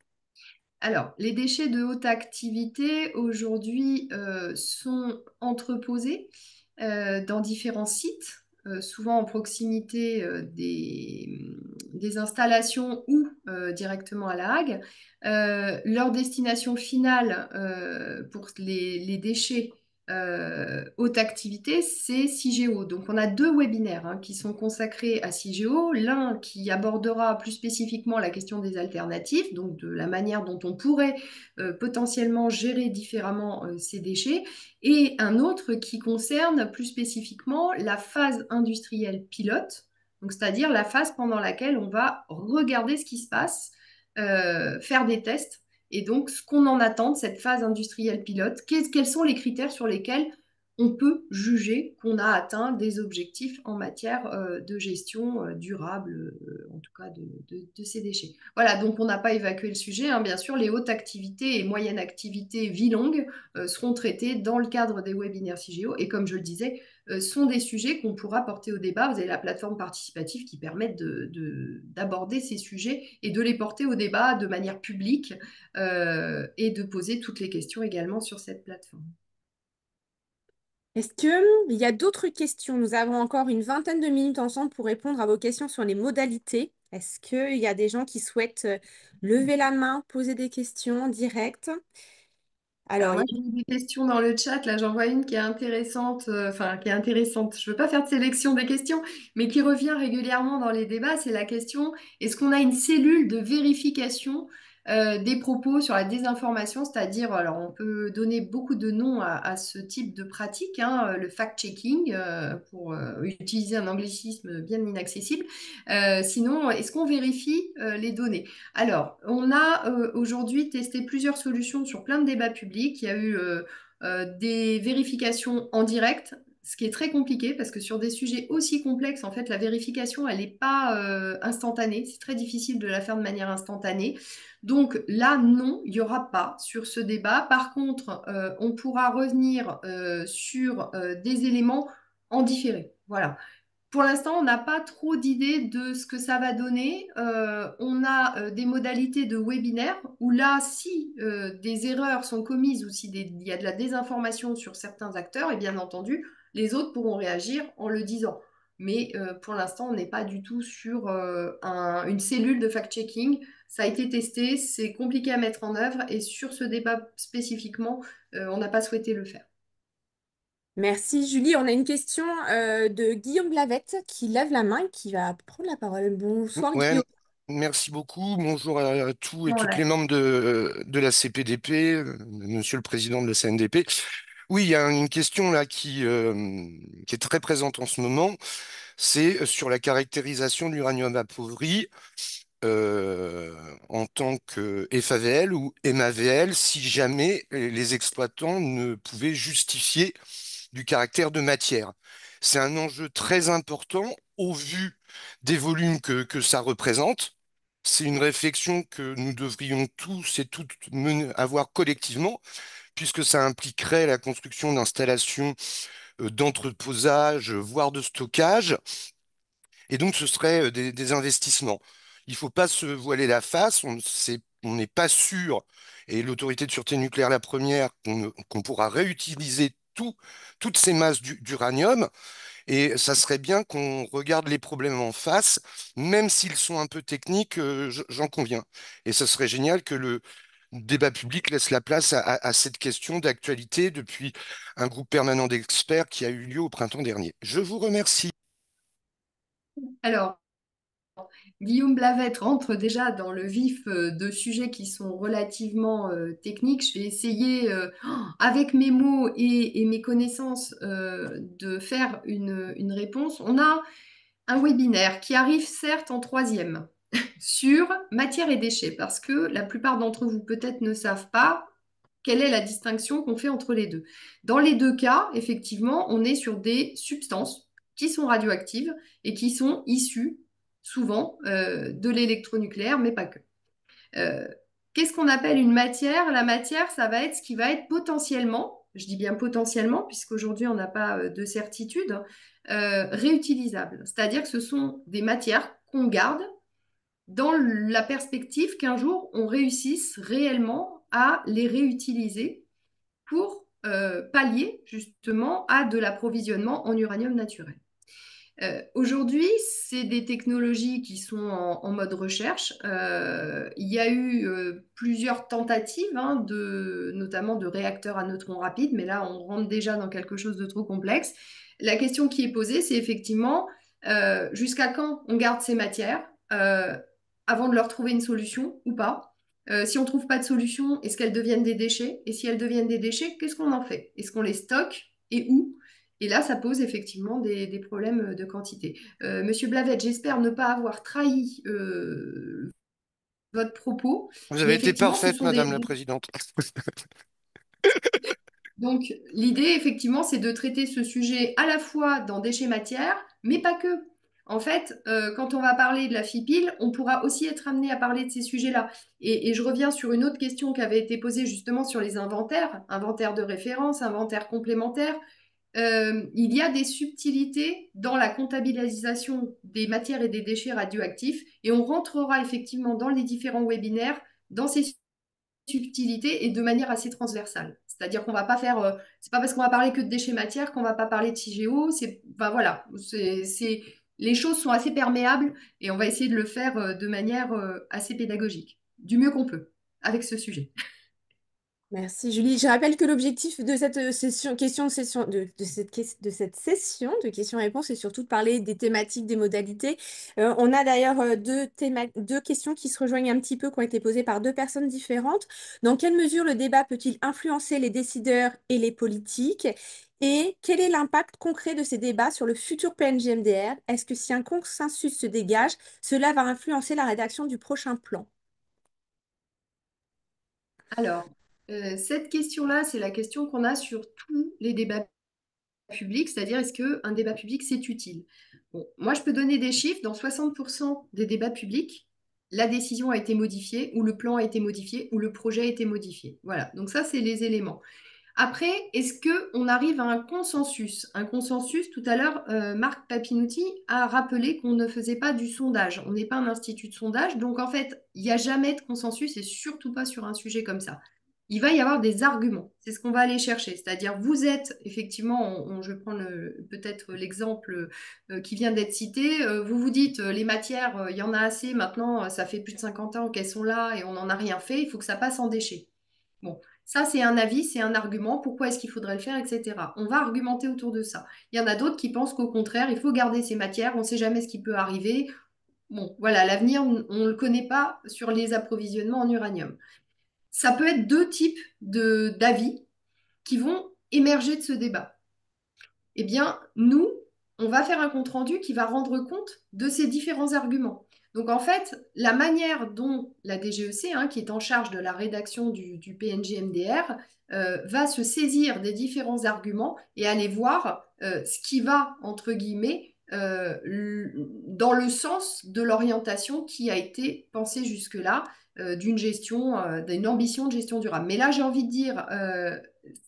Alors, les déchets de haute activité aujourd'hui sont entreposés dans différents sites, souvent en proximité des installations ou directement à La Hague. Leur destination finale pour les déchets haute activité, c'est CIGEO. Donc, on a 2 webinaires hein, qui sont consacrés à CIGEO. L'un qui abordera plus spécifiquement la question des alternatives, donc de la manière dont on pourrait potentiellement gérer différemment ces déchets, et un autre qui concerne plus spécifiquement la phase industrielle pilote, donc c'est-à-dire la phase pendant laquelle on va regarder ce qui se passe, faire des tests Et donc, ce qu'on en attend de cette phase industrielle pilote, quels sont les critères sur lesquels on peut juger qu'on a atteint des objectifs en matière de gestion durable, en tout cas de ces déchets. Voilà, donc on n'a pas évacué le sujet, hein. Bien sûr, les hautes activités et moyennes activités vie longue seront traitées dans le cadre des webinaires CIGEO. Et comme je le disais, sont des sujets qu'on pourra porter au débat. Vous avez la plateforme participative qui permet d'aborder ces sujets et de les porter au débat de manière publique et de poser toutes les questions également sur cette plateforme. Est-ce qu'il y a d'autres questions? Nous avons encore une vingtaine de minutes ensemble pour répondre à vos questions sur les modalités. Est-ce qu'il y a des gens qui souhaitent lever la main, poser des questions en direct? Alors, Alors moi, j'ai des questions dans le chat. Là, j'en vois une qui est intéressante, enfin, qui est intéressante. Je ne veux pas faire de sélection des questions, mais qui revient régulièrement dans les débats. C'est la question, est-ce qu'on a une cellule de vérification des propos sur la désinformation? C'est-à-dire, alors, on peut donner beaucoup de noms à ce type de pratique, hein, le fact-checking, pour utiliser un anglicisme bien inaccessible. Sinon, est-ce qu'on vérifie les données? Alors, on a aujourd'hui testé plusieurs solutions sur plein de débats publics. Il y a eu des vérifications en direct, ce qui est très compliqué parce que sur des sujets aussi complexes, en fait, la vérification, elle n'est pas instantanée. C'est très difficile de la faire de manière instantanée. Donc là, non, il n'y aura pas sur ce débat. Par contre, on pourra revenir sur des éléments en différé. Voilà. Pour l'instant, on n'a pas trop d'idées de ce que ça va donner. On a des modalités de webinaire où là, si des erreurs sont commises ou il y a de la désinformation sur certains acteurs, et bien entendu, les autres pourront réagir en le disant. Mais pour l'instant, on n'est pas du tout sur une cellule de fact-checking. Ça a été testé, c'est compliqué à mettre en œuvre et sur ce débat spécifiquement, on n'a pas souhaité le faire. merci Julie. On a une question de Guillaume Blavette qui lève la main et qui va prendre la parole. Bonsoir Ouais, Guillaume. merci beaucoup. Bonjour à tous et toutes Voilà. les membres de la CPDP, monsieur le président de la CNDP. Oui, il y a une question là qui est très présente en ce moment. C'est sur la caractérisation de l'uranium appauvri en tant que FAVL ou MAVL si jamais les exploitants ne pouvaient justifier du caractère de matière. C'est un enjeu très important au vu des volumes que ça représente. C'est une réflexion que nous devrions tous et toutes avoir collectivement, puisque ça impliquerait la construction d'installations d'entreposage, voire de stockage. Et donc, ce serait des investissements. Il ne faut pas se voiler la face. On n'est pas sûr, et l'autorité de sûreté nucléaire, la première, qu'on pourra réutiliser toutes ces masses d'uranium. Et ça serait bien qu'on regarde les problèmes en face, même s'ils sont un peu techniques, j'en conviens. Et ça serait génial que le débat public laisse la place à cette question d'actualité depuis un groupe permanent d'experts qui a eu lieu au printemps dernier. Je vous remercie. Alors, Guillaume Blavette rentre déjà dans le vif de sujets qui sont relativement techniques. Je vais essayer, avec mes mots et mes connaissances, de faire une réponse. On a un webinaire qui arrive certes en troisième sur matière et déchets, parce que la plupart d'entre vous peut-être ne savent pas quelle est la distinction qu'on fait entre les deux. Dans les deux cas, effectivement, on est sur des substances qui sont radioactives et qui sont issues souvent de l'électronucléaire, mais pas que. Euh, Qu'est-ce qu'on appelle une matière? La matière, ça va être ce qui va être potentiellement, je dis bien potentiellement, puisqu'aujourd'hui on n'a pas de certitude, réutilisable. C'est-à-dire que ce sont des matières qu'on garde dans la perspective qu'un jour on réussisse réellement à les réutiliser pour pallier justement à de l'approvisionnement en uranium naturel. Aujourd'hui, c'est des technologies qui sont en mode recherche. Il y a eu plusieurs tentatives, hein, notamment de réacteurs à neutrons rapides, mais là, on rentre déjà dans quelque chose de trop complexe. La question qui est posée, c'est effectivement jusqu'à quand on garde ces matières avant de leur trouver une solution ou pas. Si on ne trouve pas de solution, est-ce qu'elles deviennent des déchets? Et si elles deviennent des déchets, qu'est-ce qu'on en fait? Est-ce qu'on les stocke et où? Et là, ça pose effectivement des problèmes de quantité. Monsieur Blavette, j'espère ne pas avoir trahi votre propos. Vous Mais avez été effectivement, ce parfaite, sont Madame la Présidente. Donc, l'idée, effectivement, c'est de traiter ce sujet à la fois dans déchets matières, mais pas que. En fait, quand on va parler de la FIPIL, on pourra aussi être amené à parler de ces sujets-là. Et je reviens sur une autre question qui avait été posée justement sur les inventaires, inventaires de référence, inventaires complémentaires. Il y a des subtilités dans la comptabilisation des matières et des déchets radioactifs, et on rentrera effectivement dans les différents webinaires dans ces subtilité et de manière assez transversale. C'est-à-dire qu'on va pas faire, c'est pas parce qu'on va parler que de déchets matières qu'on va pas parler de CIGEO. C'est, ben voilà, les choses sont assez perméables et on va essayer de le faire de manière assez pédagogique, du mieux qu'on peut avec ce sujet. Merci Julie. Je rappelle que l'objectif de cette session, question de session, de cette session de questions-réponses est surtout de parler des thématiques, des modalités. On a d'ailleurs deux questions qui se rejoignent un petit peu, qui ont été posées par deux personnes différentes. Dans quelle mesure le débat peut-il influencer les décideurs et les politiques? Et quel est l'impact concret de ces débats sur le futur PNGMDR? Est-ce que si un consensus se dégage, cela va influencer la rédaction du prochain plan? Alors, cette question-là, c'est la question qu'on a sur tous les débats public, c'est-à-dire est-ce qu'un débat public, c'est utile? Bon, moi, je peux donner des chiffres. Dans 60% des débats publics, la décision a été modifiée, ou le plan a été modifié, ou le projet a été modifié. Voilà, donc ça, c'est les éléments. Après, est-ce qu'on arrive à un consensus? Un consensus, tout à l'heure, Marc Papinutti a rappelé qu'on ne faisait pas du sondage. On n'est pas un institut de sondage, donc en fait, il n'y a jamais de consensus, et surtout pas sur un sujet comme ça. Il va y avoir des arguments. C'est ce qu'on va aller chercher. C'est-à-dire, vous êtes, effectivement, je prends peut-être l'exemple qui vient d'être cité, vous vous dites, les matières, il y en a assez, maintenant, ça fait plus de 50 ans qu'elles sont là et on n'en a rien fait, il faut que ça passe en déchets. Bon, ça, c'est un avis, c'est un argument. Pourquoi est-ce qu'il faudrait le faire, etc. On va argumenter autour de ça. Il y en a d'autres qui pensent qu'au contraire, il faut garder ces matières. On ne sait jamais ce qui peut arriver. Bon, voilà, l'avenir, on ne le connaît pas sur les approvisionnements en uranium. Ça peut être deux types d'avis qui vont émerger de ce débat. Eh bien, nous, on va faire un compte-rendu qui va rendre compte de ces différents arguments. Donc, en fait, la manière dont la DGEC, qui est en charge de la rédaction du PNGMDR, va se saisir des différents arguments et aller voir ce qui va, entre guillemets, dans le sens de l'orientation qui a été pensée jusque-là d'une gestion, d'une ambition de gestion durable. Mais là, j'ai envie de dire,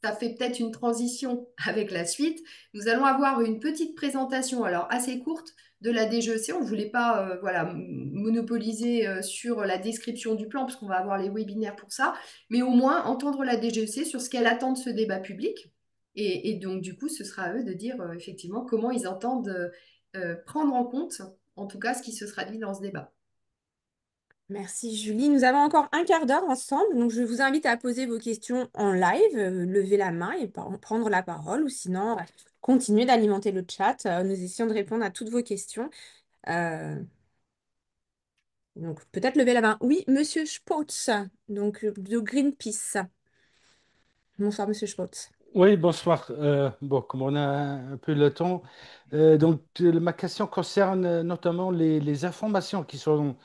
ça fait peut-être une transition avec la suite. Nous allons avoir une petite présentation, alors assez courte, de la DGEC. On ne voulait pas voilà, monopoliser sur la description du plan, parce qu'on va avoir les webinaires pour ça, mais au moins entendre la DGEC sur ce qu'elle attend de ce débat public. Et donc, du coup, ce sera à eux de dire effectivement comment ils entendent prendre en compte, en tout cas, ce qui se sera dit dans ce débat. Merci Julie. Nous avons encore un quart d'heure ensemble, donc je vous invite à poser vos questions en live, lever la main et prendre la parole, ou sinon continuer d'alimenter le chat. Nous essayons de répondre à toutes vos questions. Donc peut-être lever la main. Oui, Monsieur Spotz, donc de Greenpeace. Bonsoir Monsieur Spotz. Oui, bonsoir. Bon, comme on a un peu le temps, ma question concerne notamment les informations qui sont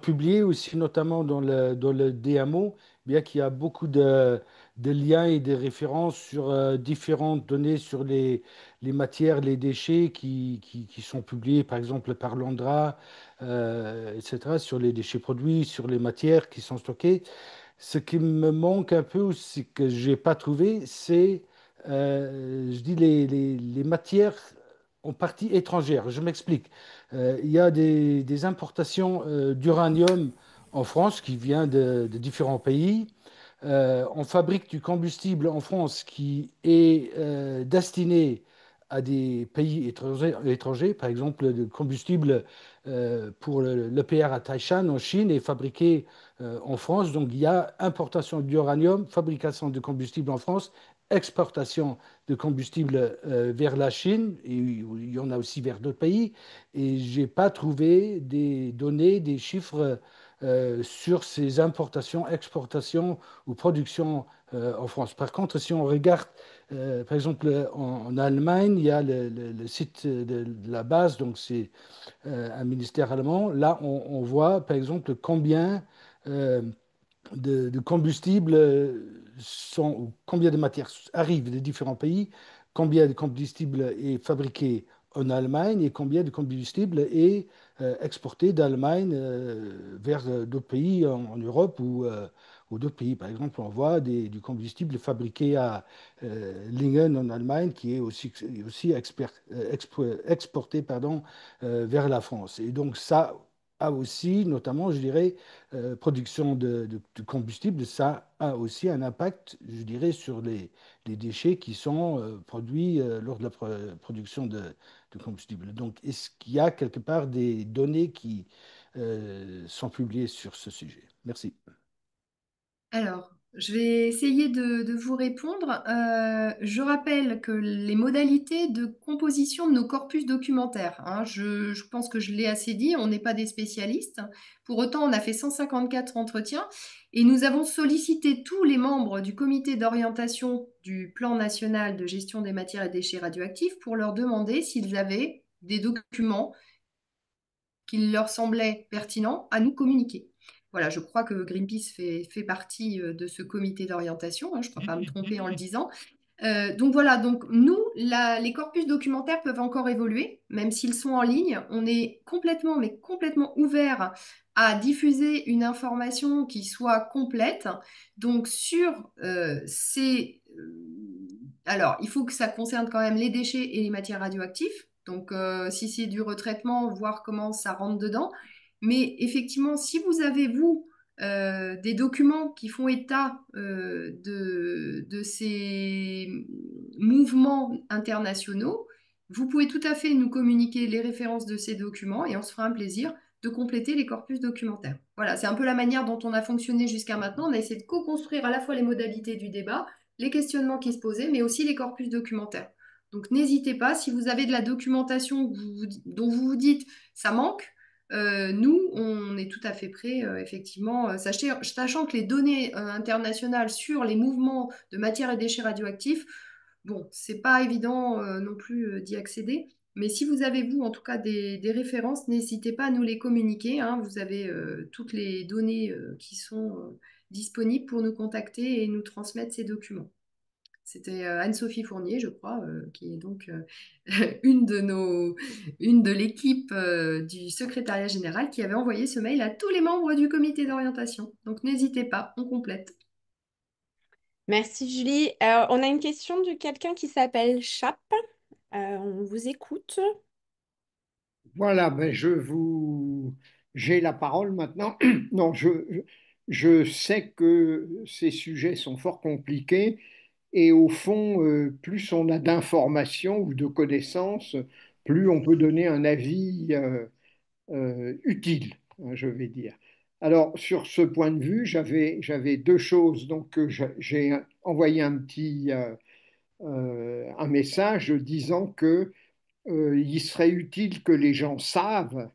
publiées aussi, notamment dans le DMO, bien qu'il y a beaucoup de liens et de références sur différentes données sur les matières, les déchets qui sont publiés, par exemple par l'ANDRA, etc., sur les déchets produits, sur les matières qui sont stockées. Ce qui me manque un peu, ou ce que je n'ai pas trouvé, c'est je dis les matières en partie étrangères. Je m'explique. Il y a des importations d'uranium en France qui vient de différents pays. On fabrique du combustible en France qui est destiné à des pays étrangers. Par exemple, le combustible pour l'EPR à Taishan en Chine est fabriqué en France. Donc il y a importation d'uranium, fabrication de combustible en France, exportation de combustible vers la Chine, et il y en a aussi vers d'autres pays. Et je n'ai pas trouvé des données, des chiffres sur ces importations, exportations ou productions en France. Par contre, si on regarde, par exemple, en Allemagne, il y a le site de la base, donc c'est un ministère allemand. Là, on voit, par exemple, combien euh, de combustibles ou combien de matières arrivent des différents pays, combien de combustible est fabriqué en Allemagne et combien de combustible est exporté d'Allemagne vers d'autres pays en Europe ou d'autres pays. Par exemple, on voit du combustible fabriqué à Lingen en Allemagne qui est aussi exporté pardon, vers la France. Et donc ça a aussi, notamment, je dirais, production de combustible, ça a aussi un impact, je dirais, sur les déchets qui sont produits lors de la production de combustible. Donc, est-ce qu'il y a quelque part des données qui sont publiées sur ce sujet? Merci. Alors, je vais essayer de vous répondre. Je rappelle que les modalités de composition de nos corpus documentaires, hein, je pense que je l'ai assez dit, on n'est pas des spécialistes. Pour autant, on a fait 154 entretiens et nous avons sollicité tous les membres du comité d'orientation du plan national de gestion des matières et déchets radioactifs pour leur demander s'ils avaient des documents qu'il leur semblait pertinent à nous communiquer. Voilà, je crois que Greenpeace fait partie de ce comité d'orientation, hein, je ne crois pas me tromper en le disant. Donc voilà, donc nous, les corpus documentaires peuvent encore évoluer, même s'ils sont en ligne. On est complètement, mais complètement ouvert à diffuser une information qui soit complète. Donc sur alors, il faut que ça concerne quand même les déchets et les matières radioactives. Donc, si c'est du retraitement, voir comment ça rentre dedans. Mais effectivement, si vous avez, vous, des documents qui font état de ces mouvements internationaux, vous pouvez tout à fait nous communiquer les références de ces documents et on se fera un plaisir de compléter les corpus documentaires. Voilà, c'est un peu la manière dont on a fonctionné jusqu'à maintenant. On a essayé de co-construire à la fois les modalités du débat, les questionnements qui se posaient, mais aussi les corpus documentaires. Donc n'hésitez pas, si vous avez de la documentation dont vous vous dites ça manque, nous, on est tout à fait prêts, effectivement, sachant que les données internationales sur les mouvements de matières et déchets radioactifs, bon, c'est pas évident non plus d'y accéder. Mais si vous avez, vous, en tout cas, des références, n'hésitez pas à nous les communiquer, hein. Vous avez toutes les données qui sont disponibles pour nous contacter et nous transmettre ces documents. C'était Anne-Sophie Fournier, je crois, qui est donc une une de l'équipe du secrétariat général qui avait envoyé ce mail à tous les membres du comité d'orientation. Donc n'hésitez pas, on complète. Merci Julie. On a une question de quelqu'un qui s'appelle Chap. On vous écoute. Voilà, j'ai la parole maintenant. Non, je sais que ces sujets sont fort compliqués et au fond, plus on a d'informations ou de connaissances, plus on peut donner un avis utile, hein, je vais dire. Alors, sur ce point de vue, j'avais deux choses. Donc, j'ai envoyé un message disant que il serait utile que les gens savent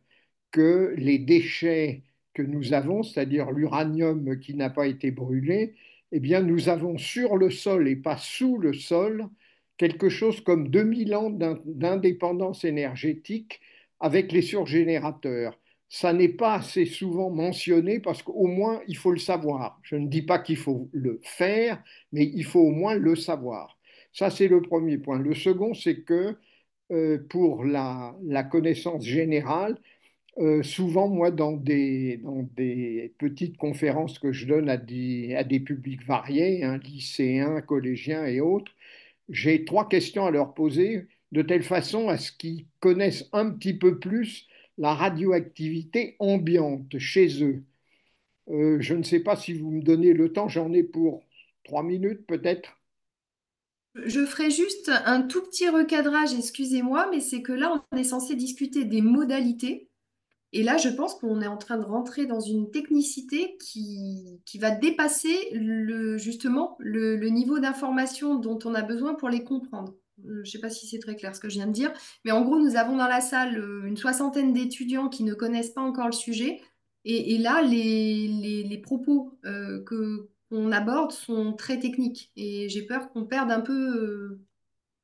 que les déchets que nous avons, c'est-à-dire l'uranium qui n'a pas été brûlé, eh bien, nous avons sur le sol et pas sous le sol quelque chose comme 2000 ans d'indépendance énergétique avec les surgénérateurs. Ça n'est pas assez souvent mentionné parce qu'au moins il faut le savoir. Je ne dis pas qu'il faut le faire, mais il faut au moins le savoir. Ça, c'est le premier point. Le second, c'est que pour la connaissance générale, souvent, moi, dans des petites conférences que je donne à des publics variés, hein, lycéens, collégiens et autres, j'ai trois questions à leur poser de telle façon à ce qu'ils connaissent un petit peu plus la radioactivité ambiante chez eux. Je ne sais pas si vous me donnez le temps, j'en ai pour 3 minutes peut-être. Je ferai juste un tout petit recadrage, excusez-moi, mais c'est que là, on est censé discuter des modalités. Et là, je pense qu'on est en train de rentrer dans une technicité qui va dépasser justement le niveau d'information dont on a besoin pour les comprendre. Je ne sais pas si c'est très clair ce que je viens de dire, mais en gros, nous avons dans la salle une soixantaine d'étudiants qui ne connaissent pas encore le sujet. Et là, les propos qu'on aborde sont très techniques. Et j'ai peur qu'on perde un peu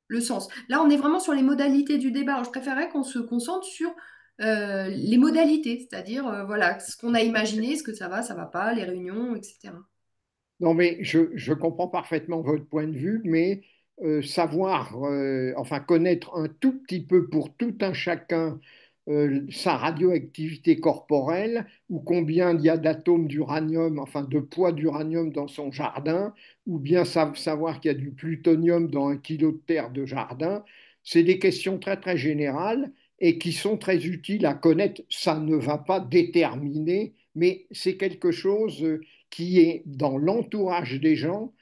le sens. Là, on est vraiment sur les modalités du débat. Alors, je préférerais qu'on se concentre sur les modalités, c'est-à-dire voilà, ce qu'on a imaginé, ce que ça va pas, les réunions, etc. Non, mais je comprends parfaitement votre point de vue, mais savoir, enfin connaître un tout petit peu pour tout un chacun sa radioactivité corporelle ou combien il y a d'atomes d'uranium, enfin de poids d'uranium dans son jardin, ou bien savoir qu'il y a du plutonium dans 1 kilo de terre de jardin, c'est des questions très très générales et qui sont très utiles à connaître. Ça ne va pas déterminer, mais c'est quelque chose qui est dans l'entourage des gens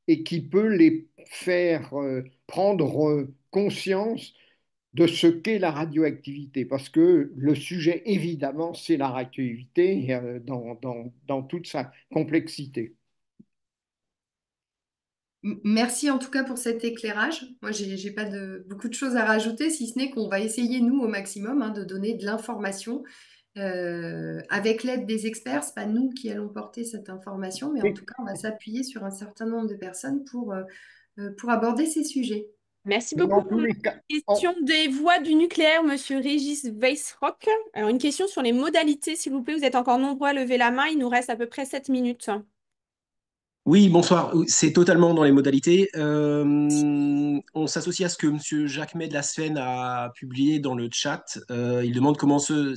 et qui peut les faire prendre conscience de ce qu'est la radioactivité. Parce que le sujet, évidemment, c'est la radioactivité dans toute sa complexité. Merci en tout cas pour cet éclairage. Moi, j'ai pas beaucoup de choses à rajouter, si ce n'est qu'on va essayer, nous, au maximum, hein, de donner de l'information avec l'aide des experts. C'est pas nous qui allons porter cette information, mais en tout cas, on va s'appuyer sur un certain nombre de personnes pour aborder ces sujets. Merci Mais beaucoup dans pour tous la les cas, question des voies du nucléaire, Monsieur Régis Weissrock. Alors, une question sur les modalités, s'il vous plaît. Vous êtes encore nombreux à lever la main. Il nous reste à peu près 7 minutes. Oui, bonsoir. Oui, c'est totalement dans les modalités. On s'associe à ce que Monsieur Jacquemet de la Sven a publié dans le chat. Il demande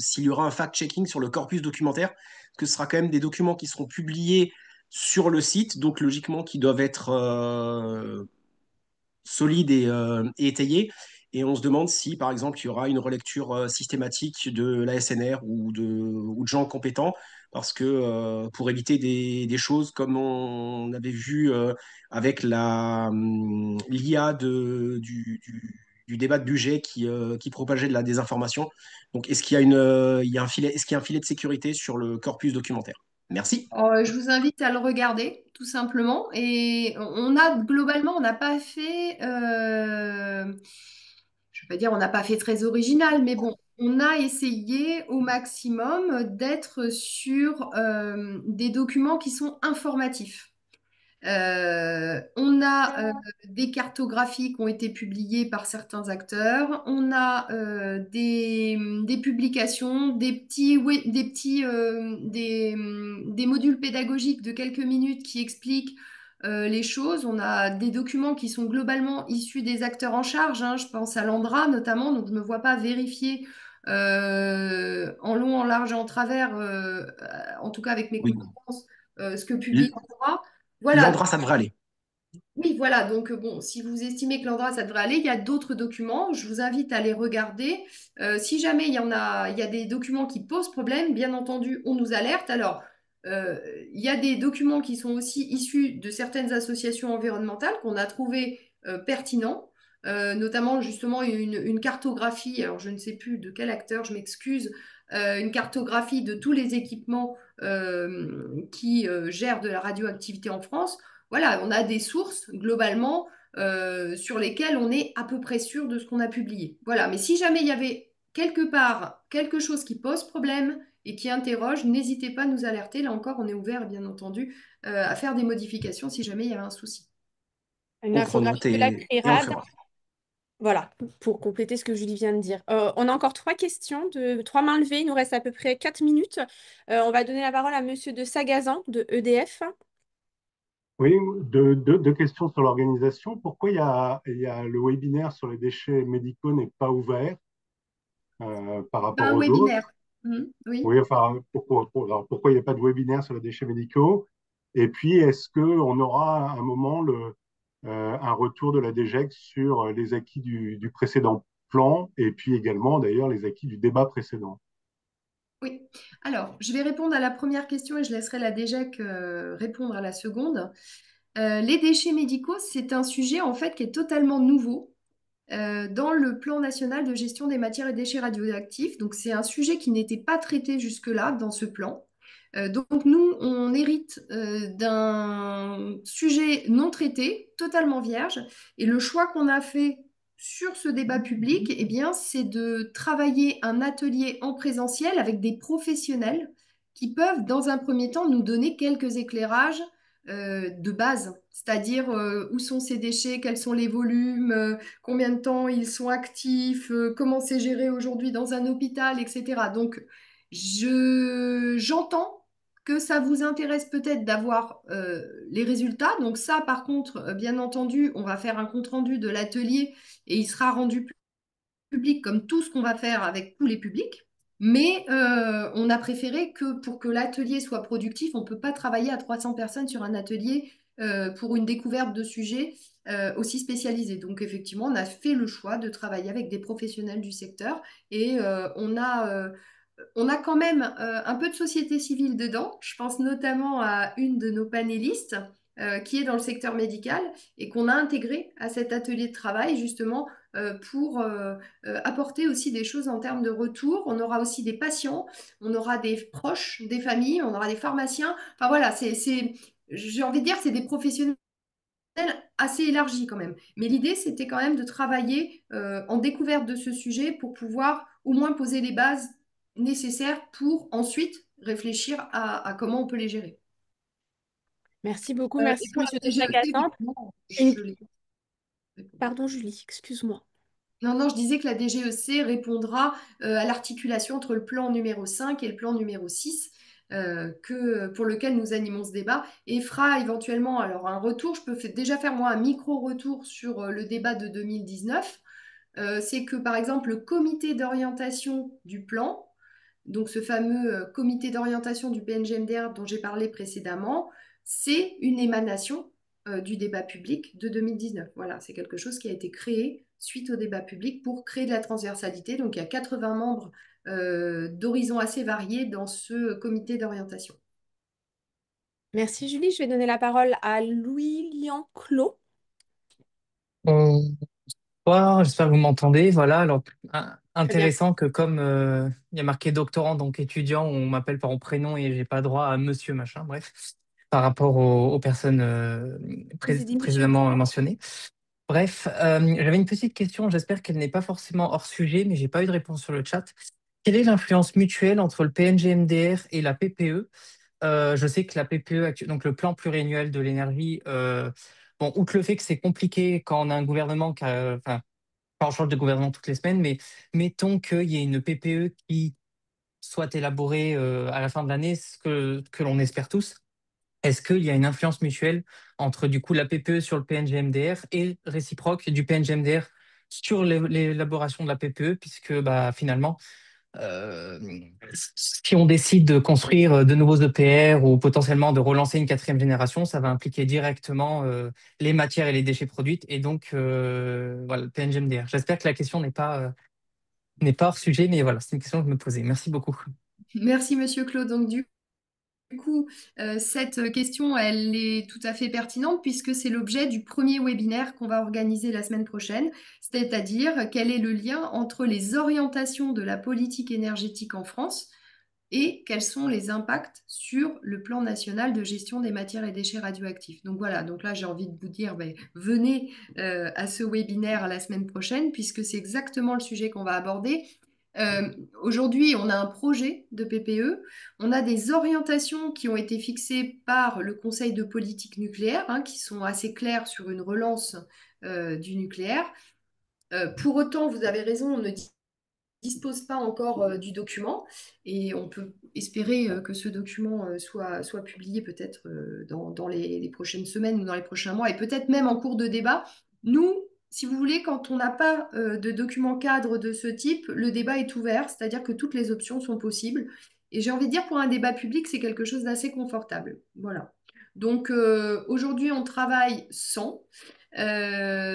s'il y aura un fact-checking sur le corpus documentaire, parce que ce sera quand même des documents qui seront publiés sur le site, donc logiquement qui doivent être solide et étayé. Et on se demande si, par exemple, il y aura une relecture systématique de la SNR ou de gens compétents, parce que pour éviter des choses comme on avait vu avec l'IA du débat de budget qui propageait de la désinformation. Donc, est-ce qu'il y a il y a un filet, est-ce qu'il y a un filet de sécurité sur le corpus documentaire? Merci. Je vous invite à le regarder, tout simplement. Et globalement, on n'a pas fait, je ne vais pas dire on n'a pas fait très original, mais bon, on a essayé au maximum d'être sur des documents qui sont informatifs. On a des cartographies qui ont été publiées par certains acteurs. On a des publications, des modules pédagogiques de quelques minutes qui expliquent les choses. On a des documents qui sont globalement issus des acteurs en charge, hein. Je pense à l'Andra notamment, donc je ne me vois pas vérifier en long, en large et en travers, en tout cas avec mes Oui. compétences, ce que publie l'Andra. Voilà, L'Andra, ça devrait aller. oui, voilà. Donc, bon, si vous estimez que l'endroit, ça devrait aller, il y a d'autres documents. Je vous invite à les regarder. Si jamais il y a des documents qui posent problème, bien entendu, on nous alerte. Alors, il y a des documents qui sont aussi issus de certaines associations environnementales qu'on a trouvé pertinents, notamment justement une cartographie. Alors, je ne sais plus de quel acteur, je m'excuse. Une cartographie de tous les équipements qui gèrent de la radioactivité en France. Voilà, on a des sources globalement sur lesquelles on est à peu près sûr de ce qu'on a publié. Voilà, mais si jamais il y avait quelque part quelque chose qui pose problème et qui interroge, n'hésitez pas à nous alerter. Là encore, on est ouvert, bien entendu, à faire des modifications si jamais il y avait un souci. Une On prend note infographie de la et on le CRIRAD. fera. Voilà, pour compléter ce que Julie vient de dire. On a encore 3 questions, 3 mains levées. Il nous reste à peu près 4 minutes. On va donner la parole à Monsieur de Sagazan de EDF. Oui, deux questions sur l'organisation. Pourquoi il y a le webinaire sur les déchets médicaux n'est pas ouvert par rapport Un aux webinaire. autres? Oui. Oui, enfin, alors pourquoi il n'y a pas de webinaire sur les déchets médicaux? Et puis, est-ce qu'on aura à un moment un retour de la DGEC sur les acquis du précédent plan et puis également d'ailleurs les acquis du débat précédent? Oui. Alors, je vais répondre à la première question et je laisserai la DGEC répondre à la seconde. Les déchets médicaux, c'est un sujet en fait qui est totalement nouveau dans le plan national de gestion des matières et déchets radioactifs. Donc, c'est un sujet qui n'était pas traité jusque-là dans ce plan. Donc, nous, on hérite d'un sujet non traité, totalement vierge. Et le choix qu'on a fait sur ce débat public, eh bien, c'est de travailler un atelier en présentiel avec des professionnels qui peuvent, dans un premier temps, nous donner quelques éclairages de base, c'est-à-dire où sont ces déchets, quels sont les volumes, combien de temps ils sont actifs, comment c'est géré aujourd'hui dans un hôpital, etc. Donc, j'entends que ça vous intéresse peut-être d'avoir les résultats. Donc ça, par contre, bien entendu, on va faire un compte-rendu de l'atelier et il sera rendu public comme tout ce qu'on va faire avec tous les publics. Mais on a préféré que pour que l'atelier soit productif, on ne peut pas travailler à 300 personnes sur un atelier pour une découverte de sujets aussi spécialisés. Donc effectivement, on a fait le choix de travailler avec des professionnels du secteur et on a quand même un peu de société civile dedans. Je pense notamment à une de nos panélistes qui est dans le secteur médical et qu'on a intégré à cet atelier de travail justement pour apporter aussi des choses en termes de retour. On aura aussi des patients, on aura des proches, des familles, on aura des pharmaciens. Enfin voilà, j'ai envie de dire, c'est des professionnels assez élargi quand même. Mais l'idée, c'était quand même de travailler en découverte de ce sujet pour pouvoir au moins poser les bases nécessaires pour ensuite réfléchir à comment on peut les gérer. Merci beaucoup, Et merci pour Monsieur la de DGEC, Chagassan. évidemment, Une- je l'ai. Pardon Julie, excuse-moi. Non, non, je disais que la DGEC répondra à l'articulation entre le plan numéro 5 et le plan numéro 6, pour lequel nous animons ce débat, et fera éventuellement alors un retour. Je peux déjà faire moi un micro-retour sur le débat de 2019. C'est que par exemple le comité d'orientation du plan, donc ce fameux comité d'orientation du PNGMDR dont j'ai parlé précédemment, c'est une émanation du débat public de 2019. Voilà, c'est quelque chose qui a été créé suite au débat public pour créer de la transversalité. Donc il y a 80 membres d'horizons assez variés dans ce comité d'orientation. Merci Julie, je vais donner la parole à Louis-Lian Clos. Bonsoir, j'espère que vous m'entendez. Voilà, alors Très bien. intéressant que comme il y a marqué doctorant, donc étudiant, on m'appelle par mon prénom et j'ai pas droit à monsieur machin, bref, par rapport aux personnes Je vous ai dit Monsieur précédemment Clos. mentionnées. Bref, j'avais une petite question, j'espère qu'elle n'est pas forcément hors sujet, mais j'ai pas eu de réponse sur le chat. Quelle est l'influence mutuelle entre le PNGMDR et la PPE? Je sais que la PPE, donc le plan pluriannuel de l'énergie, bon, outre le fait que c'est compliqué quand on a un gouvernement enfin, pas on change de gouvernement toutes les semaines, mais mettons qu'il y ait une PPE qui soit élaborée à la fin de l'année, ce que l'on espère tous. Est-ce qu'il y a une influence mutuelle entre du coup la PPE sur le PNGMDR et réciproque du PNGMDR sur l'élaboration de la PPE, puisque bah, finalement, euh, si on décide de construire de nouveaux EPR ou potentiellement de relancer une quatrième génération, ça va impliquer directement les matières et les déchets produites et donc voilà, le PNGMDR. J'espère que la question n'est pas hors sujet, mais voilà, c'est une question que je me posais. Merci beaucoup. Merci Monsieur Claude. Donc du coup, cette question, elle est tout à fait pertinente puisque c'est l'objet du premier webinaire qu'on va organiser la semaine prochaine, c'est-à-dire quel est le lien entre les orientations de la politique énergétique en France et quels sont les impacts sur le plan national de gestion des matières et déchets radioactifs. Donc voilà, donc là j'ai envie de vous dire, ben, venez à ce webinaire la semaine prochaine puisque c'est exactement le sujet qu'on va aborder. Aujourd'hui, on a un projet de PPE, on a des orientations qui ont été fixées par le Conseil de politique nucléaire, hein, qui sont assez claires sur une relance du nucléaire. Pour autant, vous avez raison, on ne dispose pas encore du document et on peut espérer que ce document soit publié peut-être dans les prochaines semaines ou dans les prochains mois et peut-être même en cours de débat. Nous, si vous voulez, quand on n'a pas de document cadre de ce type, le débat est ouvert, c'est-à-dire que toutes les options sont possibles. Et j'ai envie de dire, pour un débat public, c'est quelque chose d'assez confortable. Voilà. Donc aujourd'hui, on travaille sans.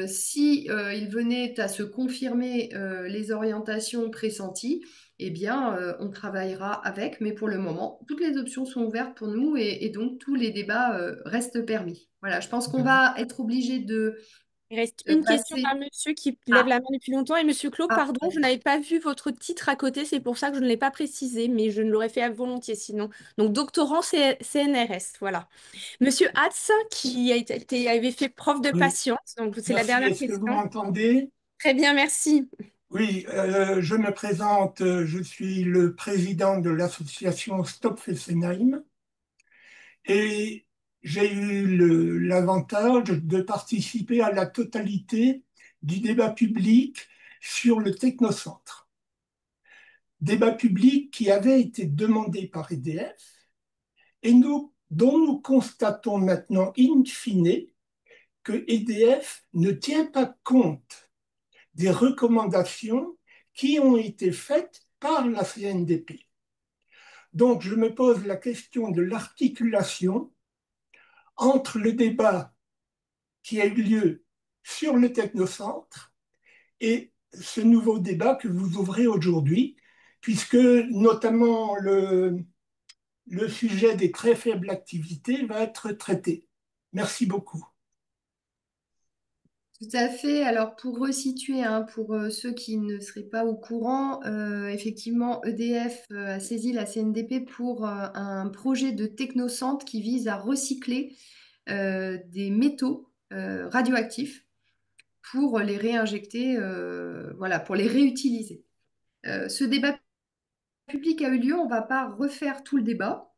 Si il venait à se confirmer les orientations pressenties, eh bien, on travaillera avec, mais pour le moment, toutes les options sont ouvertes pour nous et donc tous les débats restent permis. Voilà, je pense qu'on va être obligé de Il reste une question passer. à monsieur qui lève Ah, la main depuis longtemps. Et monsieur Clos, ah, pardon, je n'avais pas vu votre titre à côté, c'est pour ça que je ne l'ai pas précisé, mais je ne l'aurais fait à volontiers sinon. Donc, doctorant CNRS, voilà. Monsieur Hatz, qui avait fait preuve de Oui, patience, donc c'est la merci. dernière Est-ce que vous question. m'entendez? Très bien, merci. Oui, je me présente. Je suis le président de l'association Stop Fessenheim et j'ai eu l'avantage de participer à la totalité du débat public sur le technocentre. Débat public qui avait été demandé par EDF et dont nous constatons maintenant in fine que EDF ne tient pas compte des recommandations qui ont été faites par la CNDP. Donc, je me pose la question de l'articulation entre le débat qui a eu lieu sur le technocentre et ce nouveau débat que vous ouvrez aujourd'hui, puisque notamment le sujet des très faibles activités va être traité. Merci beaucoup. Tout à fait. Alors pour resituer, hein, pour ceux qui ne seraient pas au courant, effectivement, EDF a saisi la CNDP pour un projet de technocentre qui vise à recycler des métaux radioactifs pour les réinjecter, voilà, pour les réutiliser. Ce débat public a eu lieu, on ne va pas refaire tout le débat.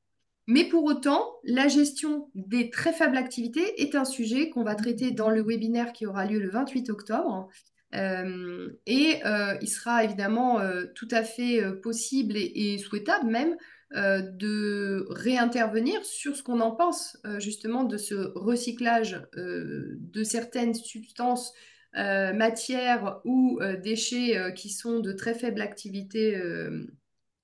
Mais pour autant, la gestion des très faibles activités est un sujet qu'on va traiter dans le webinaire qui aura lieu le 28 octobre. Il sera évidemment tout à fait possible et souhaitable même de réintervenir sur ce qu'on en pense justement de ce recyclage de certaines substances, matières ou déchets qui sont de très faible activité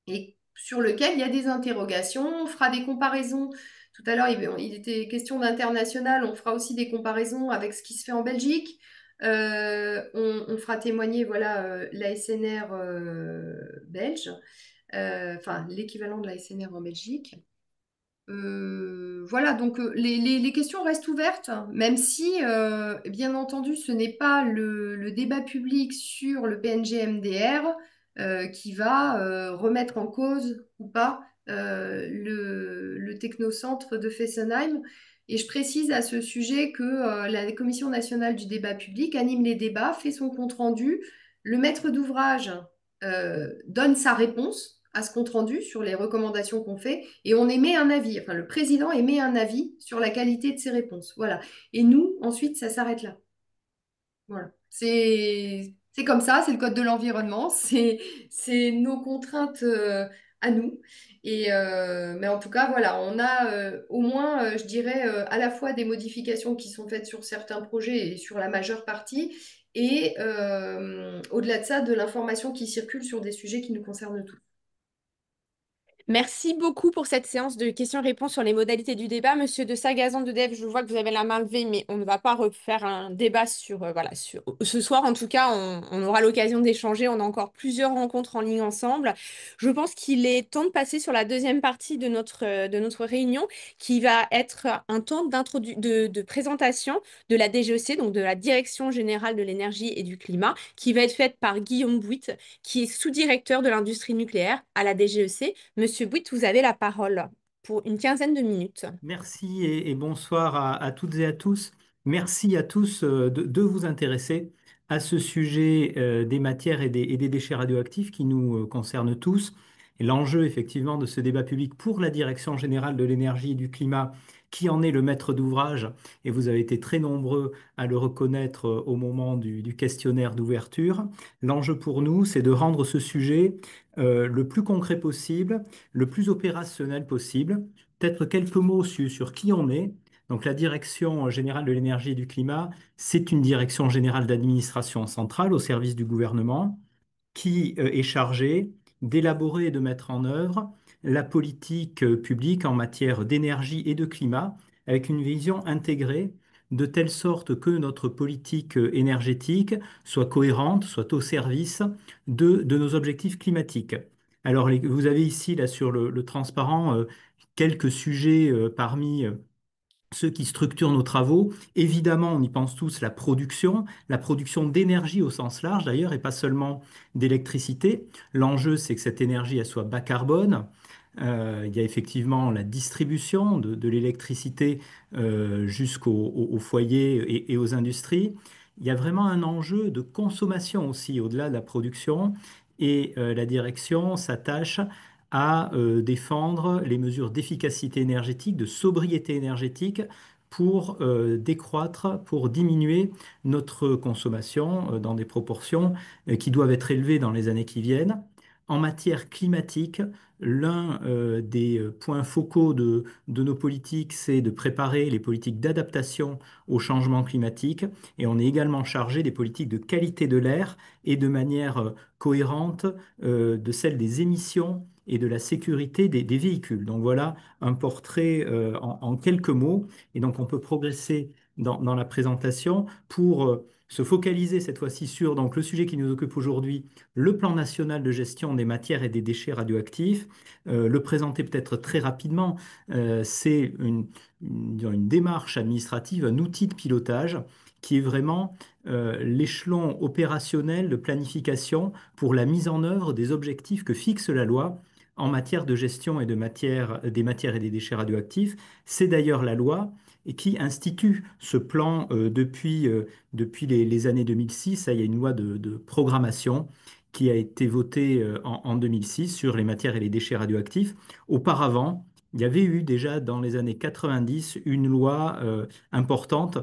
et sur lequel il y a des interrogations. On fera des comparaisons. Tout à l'heure, il était question d'international. On fera aussi des comparaisons avec ce qui se fait en Belgique. On fera témoigner voilà, l'ASNR belge, enfin l'équivalent de l'ASNR en Belgique. Voilà, donc les questions restent ouvertes, même si, bien entendu, ce n'est pas le débat public sur le PNG-MDR qui va remettre en cause ou pas le technocentre de Fessenheim. Et je précise à ce sujet que la Commission nationale du débat public anime les débats, fait son compte-rendu. Le maître d'ouvrage donne sa réponse à ce compte-rendu sur les recommandations qu'on fait et on émet un avis. Enfin, le président émet un avis sur la qualité de ses réponses. Voilà. Et nous, ensuite, ça s'arrête là. Voilà. C'est comme ça, c'est le code de l'environnement, c'est nos contraintes à nous. Mais en tout cas, voilà, on a au moins, je dirais, à la fois des modifications qui sont faites sur certains projets et sur la majeure partie, et au-delà de ça, de l'information qui circule sur des sujets qui nous concernent tous. Merci beaucoup pour cette séance de questions-réponses sur les modalités du débat. Monsieur de Sagazan de Dev, je vois que vous avez la main levée, mais on ne va pas refaire un débat sur, voilà, sur ce soir. En tout cas, on aura l'occasion d'échanger. On a encore plusieurs rencontres en ligne ensemble. Je pense qu'il est temps de passer sur la deuxième partie de notre réunion, qui va être un temps de présentation de la DGEC, donc de la Direction générale de l'énergie et du climat, qui va être faite par Guillaume Bouit, qui est sous-directeur de l'industrie nucléaire à la DGEC. Monsieur Bouit, vous avez la parole pour une quinzaine de minutes. Merci et bonsoir à toutes et à tous. Merci à tous de vous intéresser à ce sujet des matières et des déchets radioactifs qui nous concernent tous. Et l'enjeu effectivement de ce débat public pour la Direction générale de l'énergie et du climat, qui en est le maître d'ouvrage, et vous avez été très nombreux à le reconnaître au moment du questionnaire d'ouverture. L'enjeu pour nous, c'est de rendre ce sujet le plus concret possible, le plus opérationnel possible. Peut-être quelques mots sur qui on est. Donc, la Direction générale de l'énergie et du climat, c'est une direction générale d'administration centrale au service du gouvernement qui est chargée d'élaborer et de mettre en œuvre la politique publique en matière d'énergie et de climat avec une vision intégrée de telle sorte que notre politique énergétique soit cohérente, soit au service de nos objectifs climatiques. Alors, vous avez ici, là, sur le transparent, quelques sujets parmi ceux qui structurent nos travaux. Évidemment, on y pense tous, la production d'énergie au sens large d'ailleurs, et pas seulement d'électricité. L'enjeu, c'est que cette énergie, elle soit bas carbone. Il y a effectivement la distribution de l'électricité jusqu'au foyer et aux industries. Il y a vraiment un enjeu de consommation aussi, au-delà de la production. Et la direction s'attache à défendre les mesures d'efficacité énergétique, de sobriété énergétique pour décroître, pour diminuer notre consommation dans des proportions qui doivent être élevées dans les années qui viennent. En matière climatique, l'un des points focaux de nos politiques, c'est de préparer les politiques d'adaptation au changement climatique. Et on est également chargé des politiques de qualité de l'air et de manière cohérente de celle des émissions et de la sécurité des véhicules. Donc voilà un portrait en quelques mots. Et donc on peut progresser dans la présentation pour se focaliser cette fois-ci sur donc, le sujet qui nous occupe aujourd'hui, le plan national de gestion des matières et des déchets radioactifs. Le présenter peut-être très rapidement, c'est disons, une démarche administrative, un outil de pilotage qui est vraiment l'échelon opérationnel de planification pour la mise en œuvre des objectifs que fixe la loi en matière de gestion et des matières et des déchets radioactifs. C'est d'ailleurs la loi et qui institue ce plan depuis les années 2006. Il y a une loi de programmation qui a été votée en 2006 sur les matières et les déchets radioactifs. Auparavant, il y avait eu déjà dans les années 90 une loi importante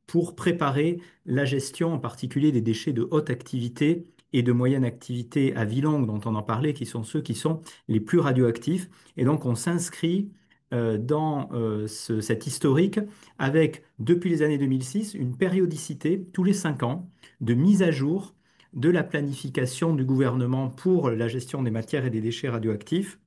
pour préparer la gestion en particulier des déchets de haute activité et de moyenne activité à vie longue dont on en parlait, qui sont ceux qui sont les plus radioactifs. Et donc on s'inscrit dans cet historique avec, depuis les années 2006, une périodicité tous les 5 ans de mise à jour de la planification du gouvernement pour la gestion des matières et des déchets radioactifs.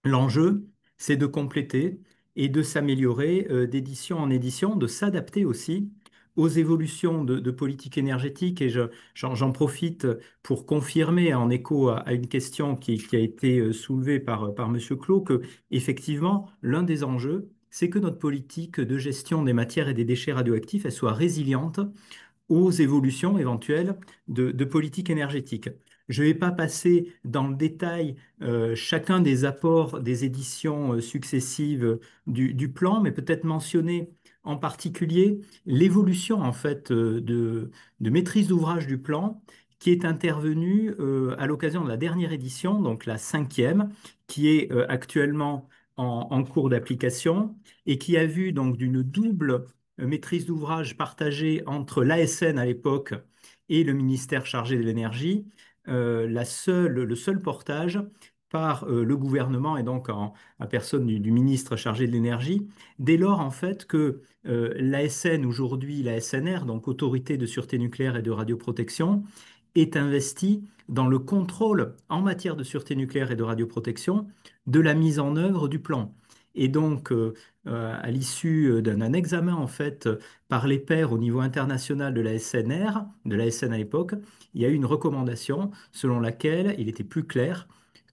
L'enjeu, c'est de compléter et de s'améliorer d'édition en édition, de s'adapter aussi aux évolutions de politique énergétique. Et j'en profite pour confirmer, en écho à une question qui a été soulevée par Monsieur Clos, que effectivement, l'un des enjeux, c'est que notre politique de gestion des matières et des déchets radioactifs, elle soit résiliente aux évolutions éventuelles de politique énergétique. Je ne vais pas passer dans le détail chacun des apports des éditions successives du plan, mais peut-être mentionner en particulier l'évolution en fait de maîtrise d'ouvrage du plan qui est intervenue à l'occasion de la dernière édition, donc la 5e, qui est actuellement en cours d'application et qui a vu donc d'une double maîtrise d'ouvrage partagée entre l'ASN à l'époque et le ministère chargé de l'énergie, le seul portage par le gouvernement et donc en personne du ministre chargé de l'énergie, dès lors en fait que l'ASN aujourd'hui, la SNR, donc Autorité de sûreté nucléaire et de radioprotection, est investie dans le contrôle en matière de sûreté nucléaire et de radioprotection de la mise en œuvre du plan. Et donc, à l'issue d'un examen en fait par les pairs au niveau international de la SNR, de la SN à l'époque, il y a eu une recommandation selon laquelle il était plus clair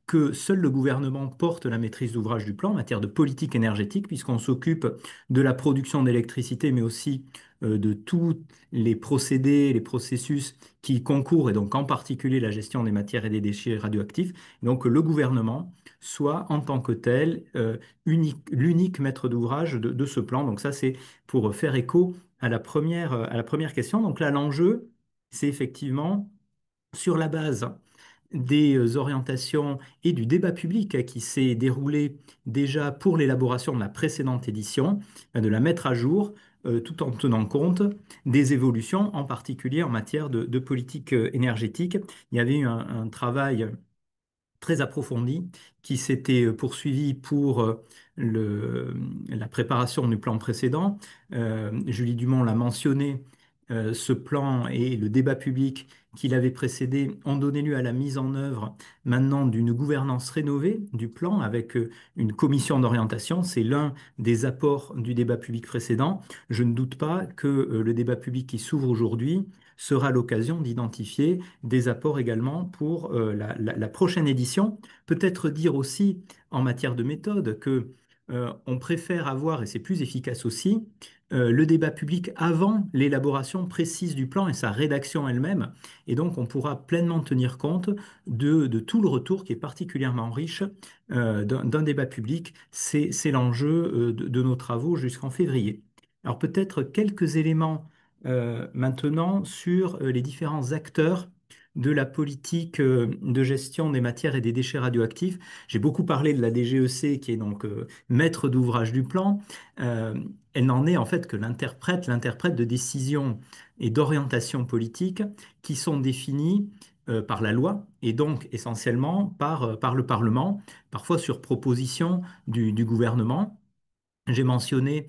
que seul le gouvernement porte la maîtrise d'ouvrage du plan en matière de politique énergétique, puisqu'on s'occupe de la production d'électricité, mais aussi de tous les procédés, les processus qui concourent, et donc en particulier la gestion des matières et des déchets radioactifs. Donc le gouvernement soit en tant que tel l'unique maître d'ouvrage de ce plan. Donc ça, c'est pour faire écho à à la première question. Donc là, l'enjeu, c'est effectivement sur la base des orientations et du débat public qui s'est déroulé déjà pour l'élaboration de la précédente édition, de la mettre à jour tout en tenant compte des évolutions, en particulier en matière de politique énergétique. Il y avait eu un travail très approfondi qui s'était poursuivi pour la préparation du plan précédent. Julie Dumont l'a mentionné, ce plan et le débat public qui l'avait précédé ont donné lieu à la mise en œuvre maintenant d'une gouvernance rénovée du plan avec une commission d'orientation. C'est l'un des apports du débat public précédent. Je ne doute pas que le débat public qui s'ouvre aujourd'hui sera l'occasion d'identifier des apports également pour la prochaine édition. Peut-être dire aussi en matière de méthode que on préfère avoir, et c'est plus efficace aussi, le débat public avant l'élaboration précise du plan et sa rédaction elle-même. Et donc, on pourra pleinement tenir compte de tout le retour qui est particulièrement riche d'un débat public. C'est l'enjeu de nos travaux jusqu'en février. Alors, peut-être quelques éléments maintenant sur les différents acteurs de la politique de gestion des matières et des déchets radioactifs. J'ai beaucoup parlé de la DGEC, qui est donc maître d'ouvrage du plan. Euh, Elle n'en est en fait que l'interprète de décisions et d'orientations politiques qui sont définies par la loi et donc essentiellement par le Parlement, parfois sur proposition du gouvernement. J'ai mentionné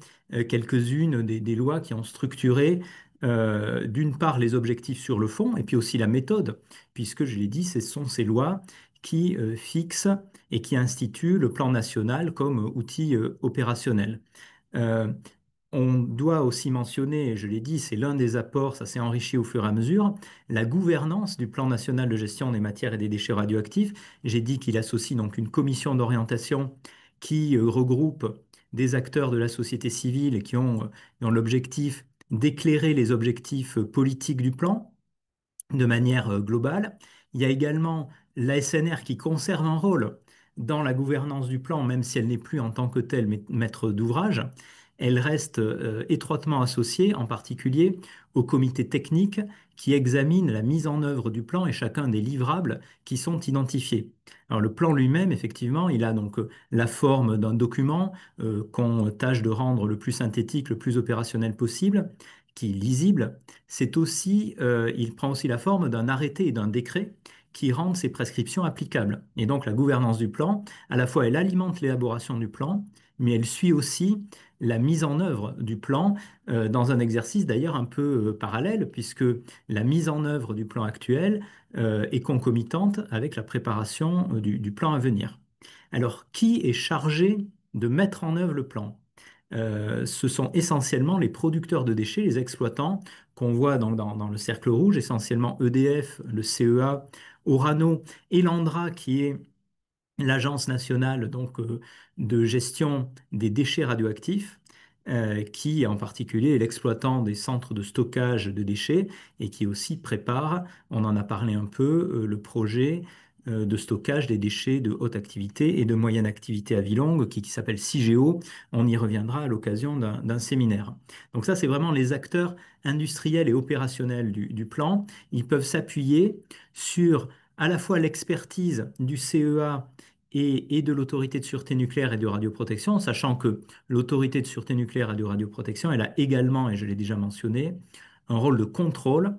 quelques-unes des lois qui ont structuré d'une part les objectifs sur le fond et puis aussi la méthode, puisque je l'ai dit, ce sont ces lois qui fixent et qui instituent le plan national comme outil opérationnel. Euh, on doit aussi mentionner, et je l'ai dit, c'est l'un des apports, ça s'est enrichi au fur et à mesure, la gouvernance du plan national de gestion des matières et des déchets radioactifs. J'ai dit qu'il associe donc une commission d'orientation qui regroupe des acteurs de la société civile et qui ont l'objectif d'éclairer les objectifs politiques du plan de manière globale. Il y a également l'ASNR qui conserve un rôle dans la gouvernance du plan, même si elle n'est plus en tant que telle maître d'ouvrage. Elle reste étroitement associée, en particulier au comité technique qui examine la mise en œuvre du plan et chacun des livrables qui sont identifiés. Alors le plan lui-même, effectivement, il a donc la forme d'un document qu'on tâche de rendre le plus synthétique, le plus opérationnel possible, qui est lisible. C'est aussi, il prend aussi la forme d'un arrêté et d'un décret qui rendent ces prescriptions applicables. Et donc la gouvernance du plan, à la fois elle alimente l'élaboration du plan, mais elle suit aussi la mise en œuvre du plan dans un exercice d'ailleurs un peu parallèle, puisque la mise en œuvre du plan actuel est concomitante avec la préparation du plan à venir. Alors, qui est chargé de mettre en œuvre le plan? Ce sont essentiellement les producteurs de déchets, les exploitants qu'on voit dans le cercle rouge, essentiellement EDF, le CEA, Orano et l'ANDRA, qui est l'Agence nationale donc, de gestion des déchets radioactifs, qui en particulier est l'exploitant des centres de stockage de déchets et qui aussi prépare, on en a parlé un peu, le projet de stockage des déchets de haute activité et de moyenne activité à vie longue, qui s'appelle CIGEO. On y reviendra à l'occasion d'un séminaire. Donc ça, c'est vraiment les acteurs industriels et opérationnels du plan. Ils peuvent s'appuyer sur à la fois l'expertise du CEA et de l'autorité de sûreté nucléaire et de radioprotection, sachant que l'autorité de sûreté nucléaire et de radioprotection, elle a également, et je l'ai déjà mentionné, un rôle de contrôle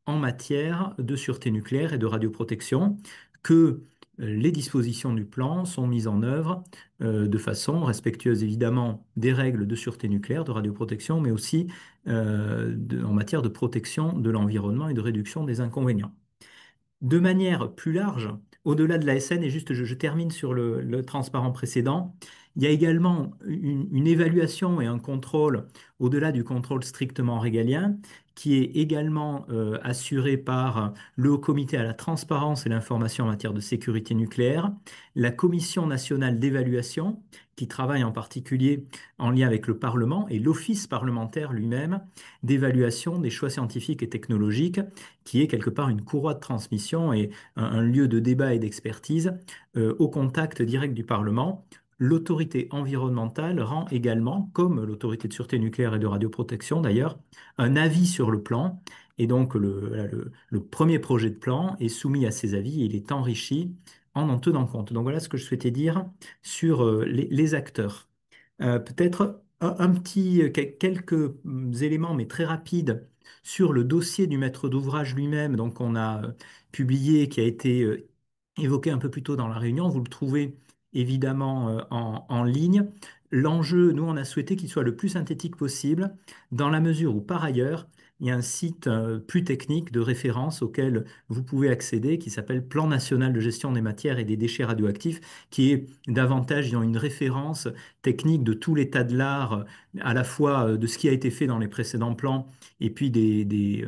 en matière de sûreté nucléaire et de radioprotection, que les dispositions du plan sont mises en œuvre de façon respectueuse évidemment des règles de sûreté nucléaire, de radioprotection, mais aussi en matière de protection de l'environnement et de réduction des inconvénients. De manière plus large, au-delà de l'ASN, et juste je termine sur le transparent précédent, il y a également une évaluation et un contrôle, au-delà du contrôle strictement régalien, qui est également assuré par le Haut Comité à la transparence et l'information en matière de sécurité nucléaire, la Commission nationale d'évaluation, qui travaille en particulier en lien avec le Parlement, et l'Office parlementaire lui-même d'évaluation des choix scientifiques et technologiques, qui est quelque part une courroie de transmission et un lieu de débat et d'expertise au contact direct du Parlement. L'autorité environnementale rend également, comme l'autorité de sûreté nucléaire et de radioprotection d'ailleurs, un avis sur le plan. Et donc le premier projet de plan est soumis à ces avis et il est enrichi en tenant compte. Donc voilà ce que je souhaitais dire sur les acteurs. Peut-être quelques éléments, mais très rapides, sur le dossier du maître d'ouvrage lui-même. Donc on a publié, qui a été évoqué un peu plus tôt dans la réunion. Vous le trouvez évidemment en ligne. L'enjeu, nous, on a souhaité qu'il soit le plus synthétique possible, dans la mesure où, par ailleurs, il y a un site plus technique de référence auquel vous pouvez accéder, qui s'appelle Plan national de gestion des matières et des déchets radioactifs, qui est davantage dans une référence technique de tout l'état de l'art, à la fois de ce qui a été fait dans les précédents plans, et puis des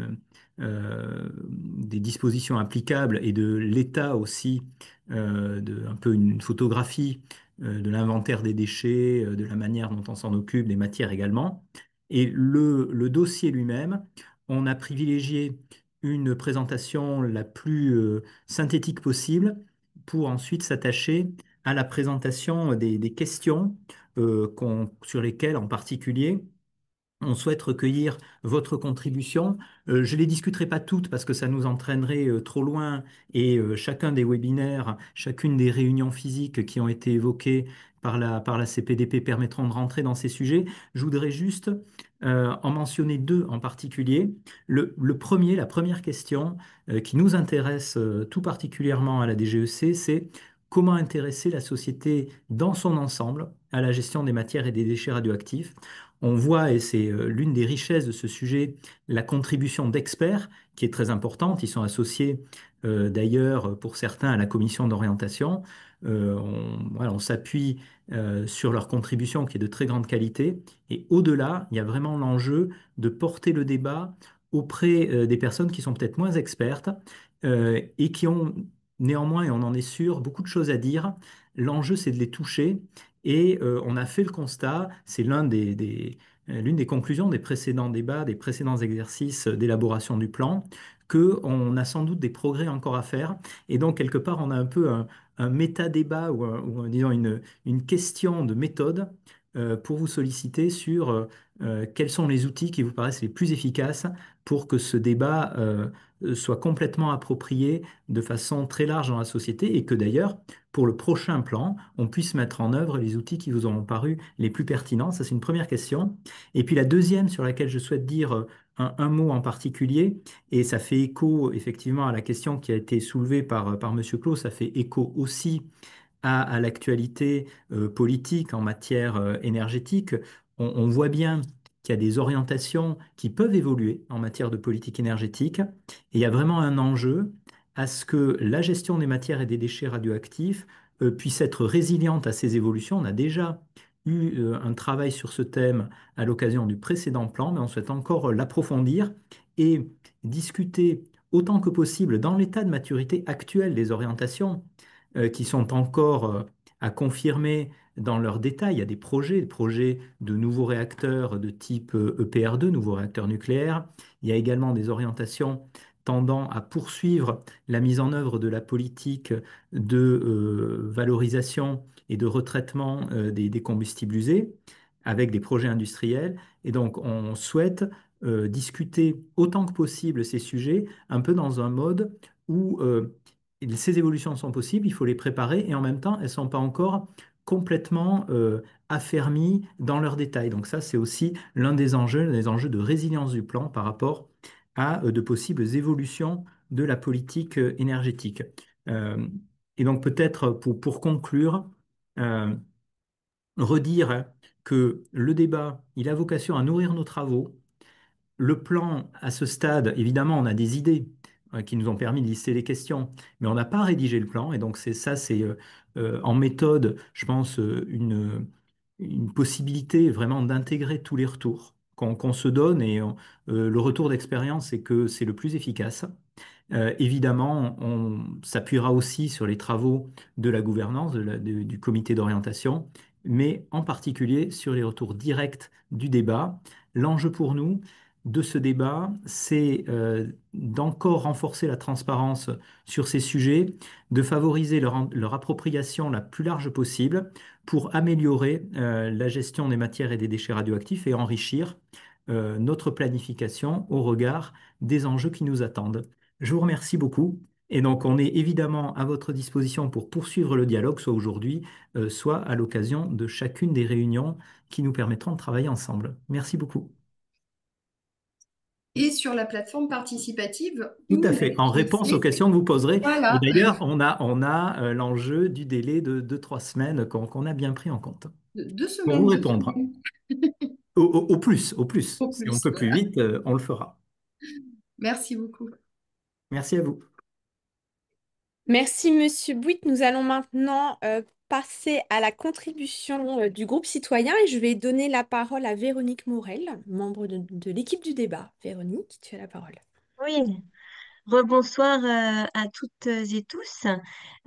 dispositions applicables et de l'état aussi, un peu une photographie de l'inventaire des déchets, de la manière dont on s'en occupe, des matières également. Et le dossier lui-même, on a privilégié une présentation la plus synthétique possible pour ensuite s'attacher à la présentation des questions sur lesquelles en particulier On souhaite recueillir votre contribution. Je ne les discuterai pas toutes parce que ça nous entraînerait trop loin et chacun des webinaires, chacune des réunions physiques qui ont été évoquées par la CPDP permettront de rentrer dans ces sujets. Je voudrais juste en mentionner deux en particulier. Le premier, la première question qui nous intéresse tout particulièrement à la DGEC, c'est comment intéresser la société dans son ensemble à la gestion des matières et des déchets radioactifs. On voit, et c'est l'une des richesses de ce sujet, la contribution d'experts qui est très importante. Ils sont associés d'ailleurs pour certains à la commission d'orientation. Voilà, on s'appuie sur leur contribution qui est de très grande qualité. Et au-delà, il y a vraiment l'enjeu de porter le débat auprès des personnes qui sont peut-être moins expertes et qui ont néanmoins, et on en est sûr, beaucoup de choses à dire. L'enjeu, c'est de les toucher. Et on a fait le constat, c'est l'une des conclusions des précédents débats, des précédents exercices d'élaboration du plan, qu'on a sans doute des progrès encore à faire. Et donc, quelque part, on a un peu un méta-débat disons une question de méthode pour vous solliciter sur quels sont les outils qui vous paraissent les plus efficaces pour que ce débat soit complètement approprié de façon très large dans la société et que d'ailleurs, pour le prochain plan, on puisse mettre en œuvre les outils qui vous auront paru les plus pertinents. Ça, c'est une première question. Et puis la deuxième sur laquelle je souhaite dire un mot en particulier, et ça fait écho effectivement à la question qui a été soulevée par Monsieur Clos, ça fait écho aussi à l'actualité politique en matière énergétique. On voit bien qu'il y a des orientations qui peuvent évoluer en matière de politique énergétique. Et il y a vraiment un enjeu à ce que la gestion des matières et des déchets radioactifs puisse être résiliente à ces évolutions. On a déjà eu un travail sur ce thème à l'occasion du précédent plan, mais on souhaite encore l'approfondir et discuter autant que possible dans l'état de maturité actuel des orientations qui sont encore à confirmer dans leurs détails. Il y a des projets de nouveaux réacteurs de type EPR2, nouveaux réacteurs nucléaires. Il y a également des orientations tendant à poursuivre la mise en œuvre de la politique de valorisation et de retraitement des combustibles usés avec des projets industriels. Et donc, on souhaite discuter autant que possible ces sujets, un peu dans un mode où ces évolutions sont possibles, il faut les préparer et en même temps, elles ne sont pas encore complètement affermies dans leurs détails. Donc ça, c'est aussi l'un des enjeux de résilience du plan par rapport à de possibles évolutions de la politique énergétique. Euh, et donc peut-être pour conclure, euh, redire que le débat, il a vocation à nourrir nos travaux. Le plan, à ce stade, évidemment, on a des idées qui nous ont permis de lister les questions, mais on n'a pas rédigé le plan. Et donc, c'est en méthode, je pense, une possibilité vraiment d'intégrer tous les retours qu'on se donne. Et le retour d'expérience, c'est que c'est le plus efficace. Évidemment, on s'appuiera aussi sur les travaux de la gouvernance, du comité d'orientation, mais en particulier sur les retours directs du débat. L'enjeu pour nous de ce débat, c'est d'encore renforcer la transparence sur ces sujets, de favoriser leur appropriation la plus large possible pour améliorer la gestion des matières et des déchets radioactifs et enrichir notre planification au regard des enjeux qui nous attendent. Je vous remercie beaucoup. Et donc, on est évidemment à votre disposition pour poursuivre le dialogue, soit aujourd'hui, soit à l'occasion de chacune des réunions qui nous permettront de travailler ensemble. Merci beaucoup. Et sur la plateforme participative, Tout où à la fait, en réponse aux DGEC questions que vous poserez. Et voilà, d'ailleurs, on a l'enjeu du délai de 2-3 semaines qu'on a bien pris en compte. deux Pour vous semaines, répondre. Au plus, au plus. au Si on plus. peut plus Voilà. vite, on le fera. Merci beaucoup. Merci à vous. Merci, Monsieur Bouit. Nous allons maintenant passer à la contribution du groupe citoyen et je vais donner la parole à Véronique Morel, membre de l'équipe du débat. Véronique, tu as la parole. Oui, Rebonsoir à toutes et tous.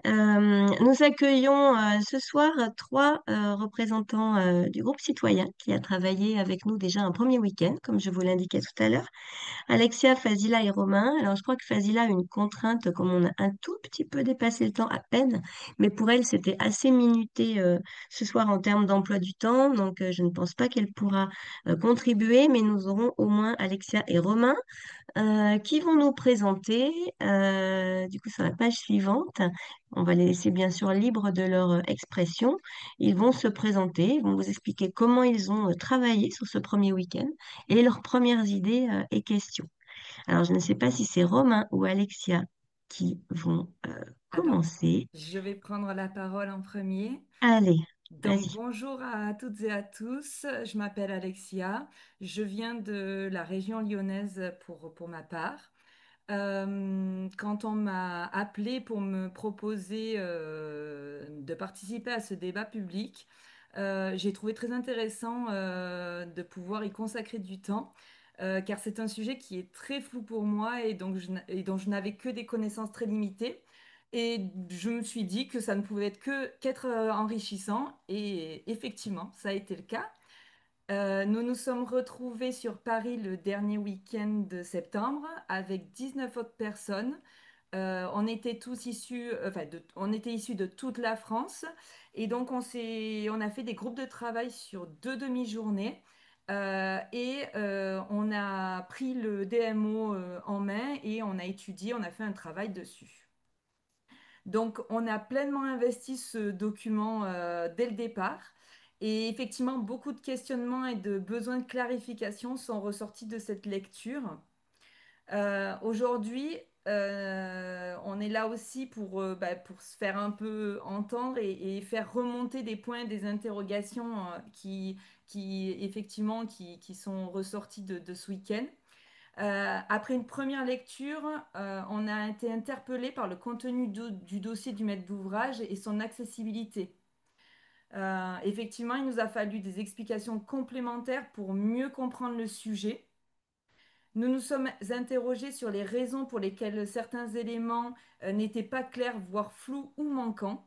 Nous accueillons ce soir trois représentants du groupe citoyen qui a travaillé avec nous déjà un premier week-end, comme je vous l'indiquais tout à l'heure. Alexia, Fazila et Romain. Alors, je crois que Fazila a une contrainte, comme on a un tout petit peu dépassé le temps à peine, mais pour elle, c'était assez minuté ce soir en termes d'emploi du temps, donc je ne pense pas qu'elle pourra contribuer, mais nous aurons au moins Alexia et Romain qui vont nous présenter, du coup, sur la page suivante. On va les laisser bien sûr libres de leur expression. Ils vont se présenter, ils vont vous expliquer comment ils ont travaillé sur ce premier week-end et leurs premières idées et questions. Alors, je ne sais pas si c'est Romain ou Alexia qui vont Alors, commencer. je vais prendre la parole en premier. Allez, Donc, vas-y. bonjour à toutes et à tous. Je m'appelle Alexia. Je viens de la région lyonnaise pour ma part. Quand on m'a appelé pour me proposer de participer à ce débat public, j'ai trouvé très intéressant de pouvoir y consacrer du temps, car c'est un sujet qui est très flou pour moi et donc et dont je n'avais que des connaissances très limitées. Et je me suis dit que ça ne pouvait être qu'être enrichissant, et effectivement, ça a été le cas. Nous nous sommes retrouvés sur Paris le dernier week-end de septembre avec 19 autres personnes. On était tous issus, on était issus de toute la France, et donc on a fait des groupes de travail sur 2 demi-journées, et on a pris le DMO en main et on a étudié, on a fait un travail dessus. Donc, on a pleinement investi ce document dès le départ. Et effectivement, beaucoup de questionnements et de besoins de clarification sont ressortis de cette lecture. Aujourd'hui, on est là aussi pour se faire un peu entendre et faire remonter des points, des interrogations effectivement, qui sont ressortis de ce week-end. Après une première lecture, on a été interpellé par le contenu du dossier du maître d'ouvrage et son accessibilité. Effectivement, il nous a fallu des explications complémentaires pour mieux comprendre le sujet. Nous nous sommes interrogés sur les raisons pour lesquelles certains éléments n'étaient pas clairs, voire flous ou manquants.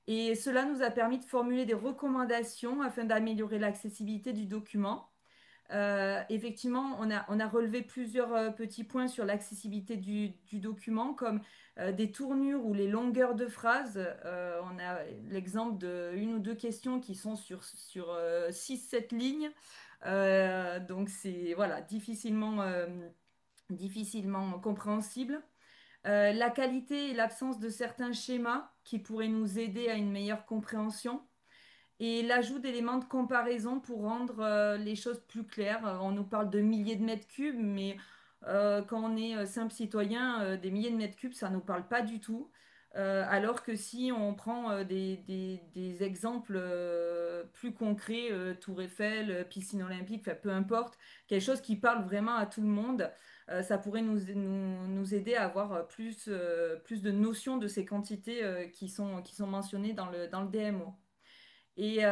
Et cela nous a permis de formuler des recommandations afin d'améliorer l'accessibilité du document. Effectivement, on a relevé plusieurs petits points sur l'accessibilité du document, comme des tournures ou les longueurs de phrases. On a l'exemple d'une ou deux questions qui sont sur 6-7 lignes. Donc, c'est voilà, difficilement compréhensible. La qualité et l'absence de certains schémas qui pourraient nous aider à une meilleure compréhension et l'ajout d'éléments de comparaison pour rendre les choses plus claires. On nous parle de milliers de mètres cubes, mais quand on est simple citoyen, des milliers de mètres cubes, ça ne nous parle pas du tout. Alors que si on prend des exemples plus concrets, Tour Eiffel, piscine olympique, enfin, peu importe, quelque chose qui parle vraiment à tout le monde, ça pourrait nous aider à avoir plus de notions de ces quantités qui sont mentionnées dans le DMO. Et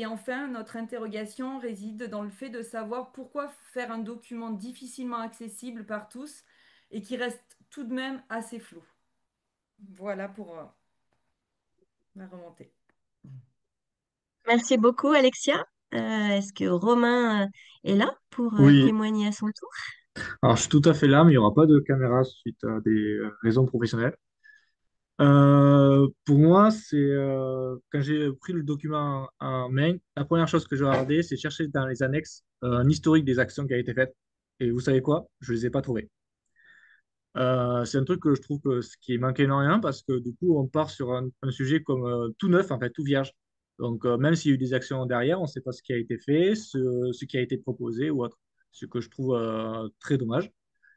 enfin, notre interrogation réside dans le fait de savoir pourquoi faire un document difficilement accessible par tous et qui reste tout de même assez flou. Voilà pour ma remontée. Merci beaucoup, Alexia. Est-ce que Romain est là pour Oui, témoigner à son tour? alors je suis tout à fait là, mais il n'y aura pas de caméra suite à des raisons professionnelles. Pour moi, c'est quand j'ai pris le document en main, la première chose que je regardais, c'est chercher dans les annexes un historique des actions qui a été faites. Et vous savez quoi? Je ne les ai pas trouvées. C'est un truc que je trouve que ce qui manque énormément parce que du coup, on part sur un sujet comme tout neuf, en fait, tout vierge. Donc, même s'il y a eu des actions derrière, on ne sait pas ce qui a été fait, ce qui a été proposé ou autre. Ce que je trouve très dommage.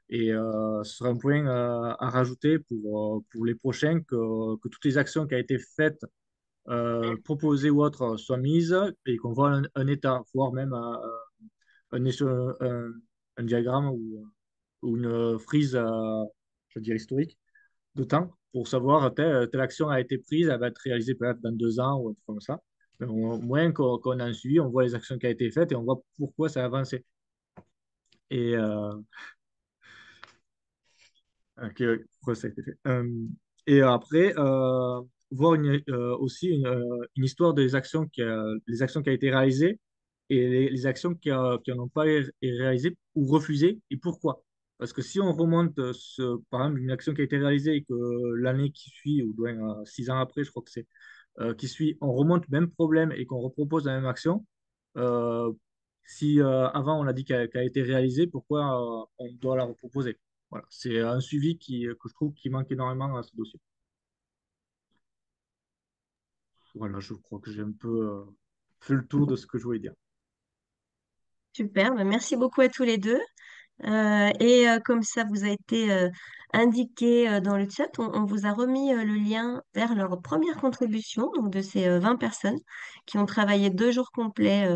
Et ce serait un point à rajouter pour les prochains que toutes les actions qui ont été faites, proposées ou autres, soient mises et qu'on voit un état, voire même un, un diagramme ou une frise, je veux dire, historique de temps pour savoir telle action a été prise, elle va être réalisée peut-être dans 2 ans ou un truc comme ça. Mais au moins qu'on a un suivi, on voit les actions qui ont été faites et on voit pourquoi ça a avancé. Et pourquoi ça a été fait. Et après, voir aussi une histoire des actions les actions qui ont été réalisées et les actions qui n'ont pas été réalisées ou refusées et pourquoi. Parce que si on remonte, par exemple, une action qui a été réalisée et que l'année qui suit, ou bien 6 ans après, je crois que c'est, qui suit, on remonte le même problème et qu'on repropose la même action, euh, si avant on a dit qu'elle a été réalisée, pourquoi on doit la reproposer? Voilà, c'est un suivi que je trouve qui manque énormément à ce dossier. Voilà, je crois que j'ai un peu fait le tour de ce que je voulais dire. Super, ben merci beaucoup à tous les deux. Comme ça vous a été indiqué dans le chat, on vous a remis le lien vers leur première contribution, donc de ces 20 personnes qui ont travaillé 2 jours complets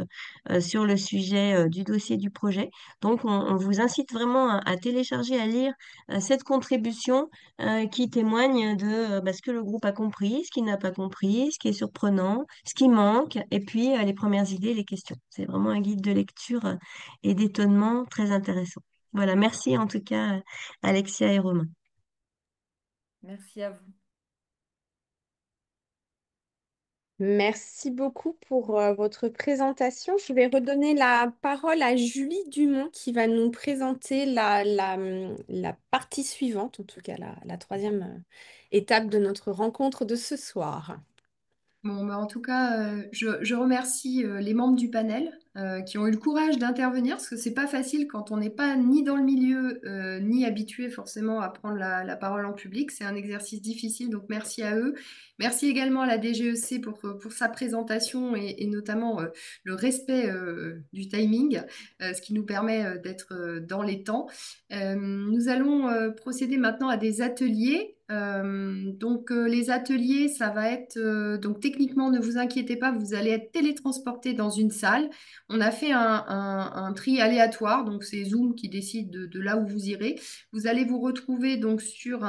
sur le sujet du dossier du projet. Donc on vous incite vraiment à télécharger, à lire cette contribution qui témoigne de ce que le groupe a compris, ce qu'il n'a pas compris, ce qui est surprenant, ce qui manque, et puis les premières idées, les questions. C'est vraiment un guide de lecture et d'étonnement très intéressant. Voilà, merci en tout cas, Alexia et Romain. Merci à vous. Merci beaucoup pour votre présentation. Je vais redonner la parole à Julie Dumont qui va nous présenter la partie suivante, en tout cas la troisième étape de notre rencontre de ce soir. Bon, en tout cas, je remercie les membres du panel qui ont eu le courage d'intervenir, parce que c'est pas facile quand on n'est pas ni dans le milieu, ni habitué forcément à prendre la parole en public. C'est un exercice difficile, donc merci à eux. Merci également à la DGEC pour sa présentation et notamment le respect du timing, ce qui nous permet d'être dans les temps. Nous allons procéder maintenant à des ateliers. Les ateliers, ça va être donc techniquement, ne vous inquiétez pas, vous allez être télétransporté dans une salle. On a fait un tri aléatoire, donc c'est Zoom qui décide de là où vous irez. Vous allez vous retrouver donc sur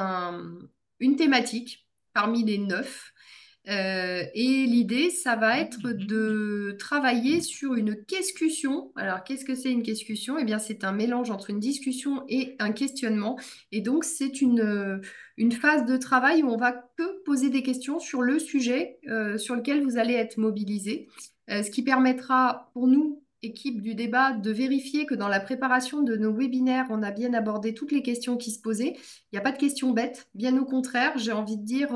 une thématique parmi les 9. Et l'idée, ça va être de travailler sur une questionnement. Alors, qu'est-ce que c'est une questionnement? Eh bien, c'est un mélange entre une discussion et un questionnement. Et donc, c'est une phase de travail où on va que poser des questions sur le sujet sur lequel vous allez être mobilisé. Ce qui permettra pour nous, équipe du débat, de vérifier que dans la préparation de nos webinaires, on a bien abordé toutes les questions qui se posaient. Il n'y a pas de questions bêtes, bien au contraire, j'ai envie de dire,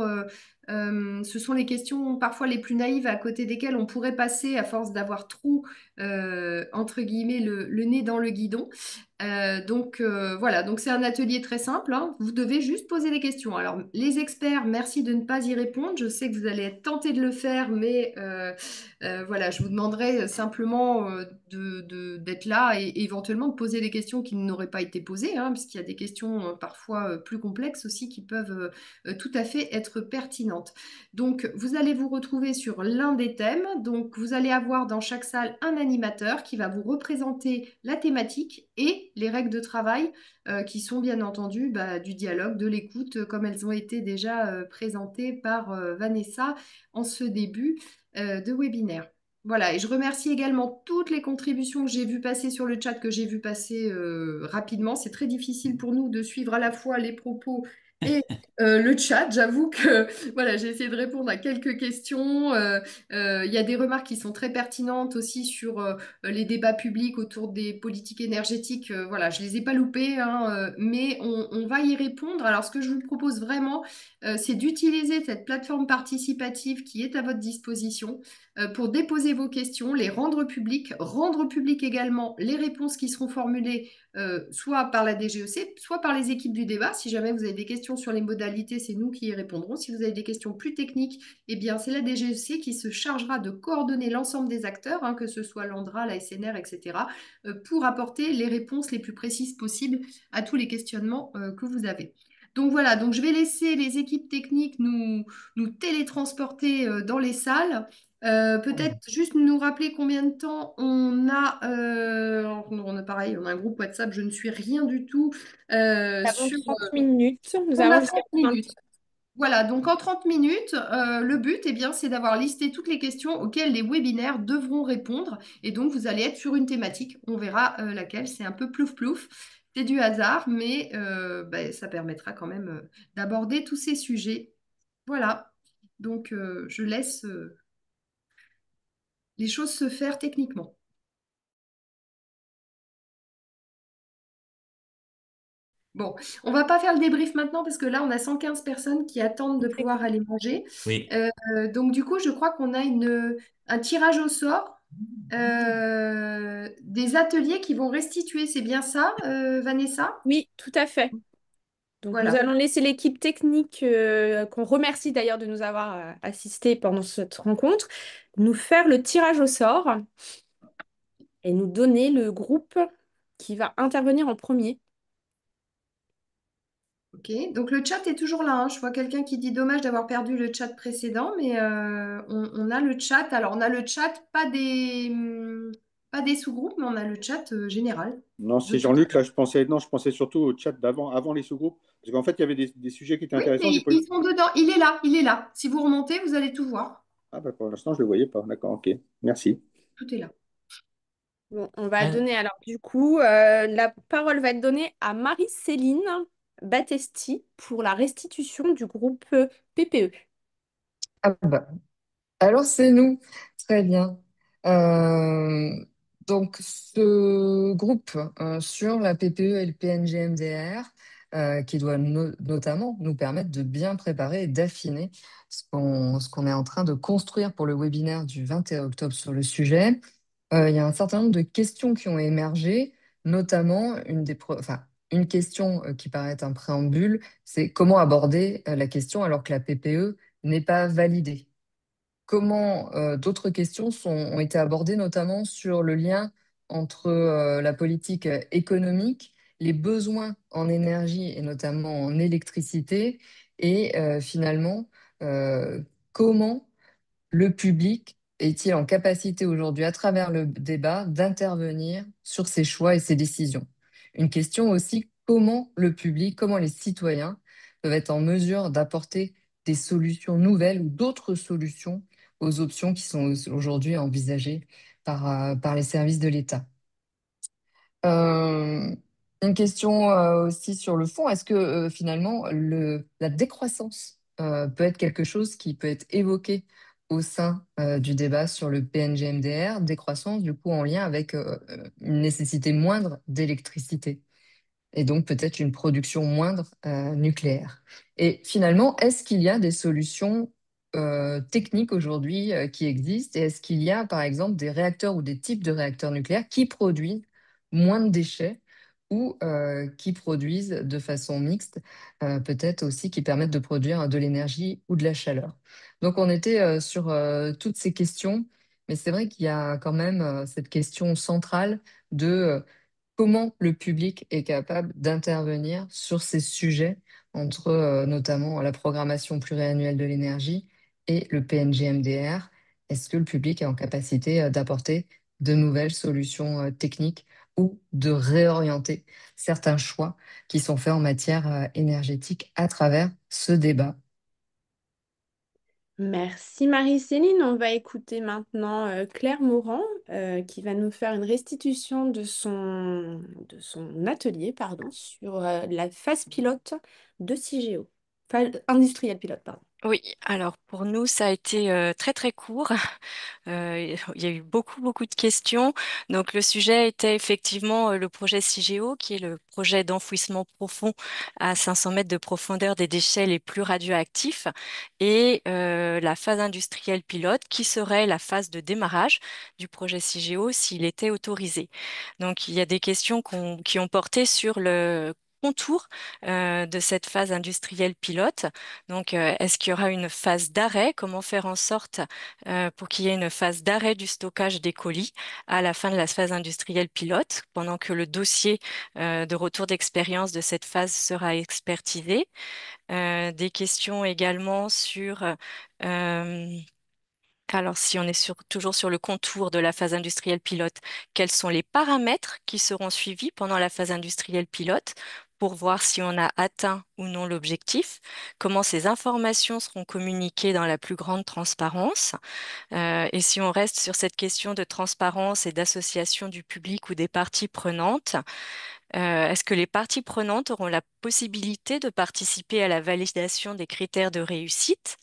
ce sont les questions parfois les plus naïves à côté desquelles on pourrait passer à force d'avoir trop, entre guillemets, le nez dans le guidon. Voilà, donc c'est un atelier très simple, hein. Vous devez juste poser des questions. Alors, les experts, merci de ne pas y répondre. Je sais que vous allez être tentés de le faire, mais voilà, je vous demanderai simplement d'être là et éventuellement de poser des questions qui n'auraient pas été posées, hein, puisqu'il y a des questions parfois plus complexes aussi qui peuvent tout à fait être pertinentes. Donc, vous allez vous retrouver sur l'un des thèmes. Donc, vous allez avoir dans chaque salle un animateur qui va vous représenter la thématique et les règles de travail qui sont bien entendu du dialogue, de l'écoute, comme elles ont été déjà présentées par Vanessa en ce début de webinaire. Voilà, et je remercie également toutes les contributions que j'ai vues passer sur le chat, que j'ai vu passer rapidement. C'est très difficile pour nous de suivre à la fois les propos et le chat. J'avoue que voilà, j'ai essayé de répondre à quelques questions. Il y a des remarques qui sont très pertinentes aussi sur les débats publics autour des politiques énergétiques. Voilà, je les ai pas loupés, hein, mais on va y répondre. Alors, ce que je vous propose vraiment, c'est d'utiliser cette plateforme participative qui est à votre disposition pour déposer vos questions, les rendre publiques également les réponses qui seront formulées soit par la DGEC, soit par les équipes du débat. Si jamais vous avez des questions sur les modalités, c'est nous qui y répondrons. Si vous avez des questions plus techniques, eh bien, c'est la DGEC qui se chargera de coordonner l'ensemble des acteurs, hein, que ce soit l'ANDRA, la SNR, etc., pour apporter les réponses les plus précises possibles à tous les questionnements que vous avez. Donc voilà, donc je vais laisser les équipes techniques nous télétransporter dans les salles. Peut-être juste nous rappeler combien de temps on a. On a pareil, on a un groupe WhatsApp, je ne suis rien du tout Nous avons sur. 30 minutes. Nous On a avons 30 jusqu'à 30. minutes. Voilà, donc en 30 minutes, le but, eh bien, c'est d'avoir listé toutes les questions auxquelles les webinaires devront répondre. Et donc, vous allez être sur une thématique. On verra laquelle. C'est un peu plouf-plouf. C'est du hasard, mais ben, ça permettra quand même d'aborder tous ces sujets. Voilà. Donc, je laisse les choses se faire techniquement. Bon, on va pas faire le débrief maintenant parce que là, on a 115 personnes qui attendent de pouvoir aller manger. Oui. Donc, du coup, je crois qu'on a un tirage au sort des ateliers qui vont restituer. C'est bien ça, Vanessa? Oui, tout à fait. Donc, nous Voilà. allons laisser l'équipe technique, qu'on remercie d'ailleurs de nous avoir assistés pendant cette rencontre, nous faire le tirage au sort et nous donner le groupe qui va intervenir en premier. Ok, donc le chat est toujours là, hein. Je vois quelqu'un qui dit dommage d'avoir perdu le chat précédent, mais on a le chat. Alors, on a le chat, pas des sous-groupes, mais on a le chat général Non, de c'est tout. Jean-Luc, là, je pensais surtout au chat d'avant, avant les sous-groupes. Parce qu'en fait, il y avait des sujets qui étaient Oui, intéressants. J'ai mais pas eu... ils sont dedans. Il est là. Si vous remontez, vous allez tout voir. Ah, bah, pour l'instant, je ne le voyais pas. D'accord, ok. Merci. Tout est là. Bon, on va Euh, donner alors du coup, la parole va être donnée à Marie-Céline Battesti pour la restitution du groupe PPE. Ah bah, alors c'est nous. Très bien. Euh, donc ce groupe sur la PPE et le PNGMDR qui doit notamment nous permettre de bien préparer et d'affiner ce qu'on est en train de construire pour le webinaire du 21 octobre sur le sujet. Il y a un certain nombre de questions qui ont émergé, notamment une question qui paraît être un préambule, c'est comment aborder la question alors que la PPE n'est pas validée. Comment d'autres questions ont été abordées, notamment sur le lien entre la politique économique, les besoins en énergie et notamment en électricité, et finalement, comment le public est-il en capacité aujourd'hui, à travers le débat, d'intervenir sur ses choix et ses décisions? Une question aussi, comment le public, comment les citoyens peuvent être en mesure d'apporter des solutions nouvelles ou d'autres solutions aux options qui sont aujourd'hui envisagées par les services de l'État. Euh, une question aussi sur le fond, est-ce que finalement la décroissance peut être quelque chose qui peut être évoqué au sein du débat sur le PNGMDR, décroissance du coup en lien avec une nécessité moindre d'électricité et donc peut-être une production moindre nucléaire. Et finalement, est-ce qu'il y a des solutions techniques aujourd'hui qui existent? Et est-ce qu'il y a, par exemple, des réacteurs ou des types de réacteurs nucléaires qui produisent moins de déchets ou qui produisent de façon mixte, peut-être aussi qui permettent de produire de l'énergie ou de la chaleur? Donc on était sur toutes ces questions, mais c'est vrai qu'il y a quand même cette question centrale de comment le public est capable d'intervenir sur ces sujets entre notamment la programmation pluriannuelle de l'énergie et le PNGMDR. Est-ce que le public est en capacité d'apporter de nouvelles solutions techniques ou de réorienter certains choix qui sont faits en matière énergétique à travers ce débat? Merci Marie-Céline. On va écouter maintenant Claire Morand qui va nous faire une restitution de son atelier pardon, sur la phase pilote de CIGEO. Phase industrielle pilote, pardon. Oui, alors pour nous, ça a été très très court. Il y a eu beaucoup de questions. Donc le sujet était effectivement le projet CIGEO, qui est le projet d'enfouissement profond à 500 mètres de profondeur des déchets les plus radioactifs, et la phase industrielle pilote, qui serait la phase de démarrage du projet CIGEO s'il était autorisé. Donc il y a des questions qui ont porté sur le contour de cette phase industrielle pilote. Donc, est-ce qu'il y aura une phase d'arrêt? Comment faire en sorte pour qu'il y ait une phase d'arrêt du stockage des colis à la fin de la phase industrielle pilote, pendant que le dossier de retour d'expérience de cette phase sera expertisé? Des questions également sur alors, si on est toujours sur le contour de la phase industrielle pilote, quels sont les paramètres qui seront suivis pendant la phase industrielle pilote pour voir si on a atteint ou non l'objectif? Comment ces informations seront communiquées dans la plus grande transparence? Et si on reste sur cette question de transparence et d'association du public ou des parties prenantes, Est-ce que les parties prenantes auront la possibilité de participer à la validation des critères de réussite?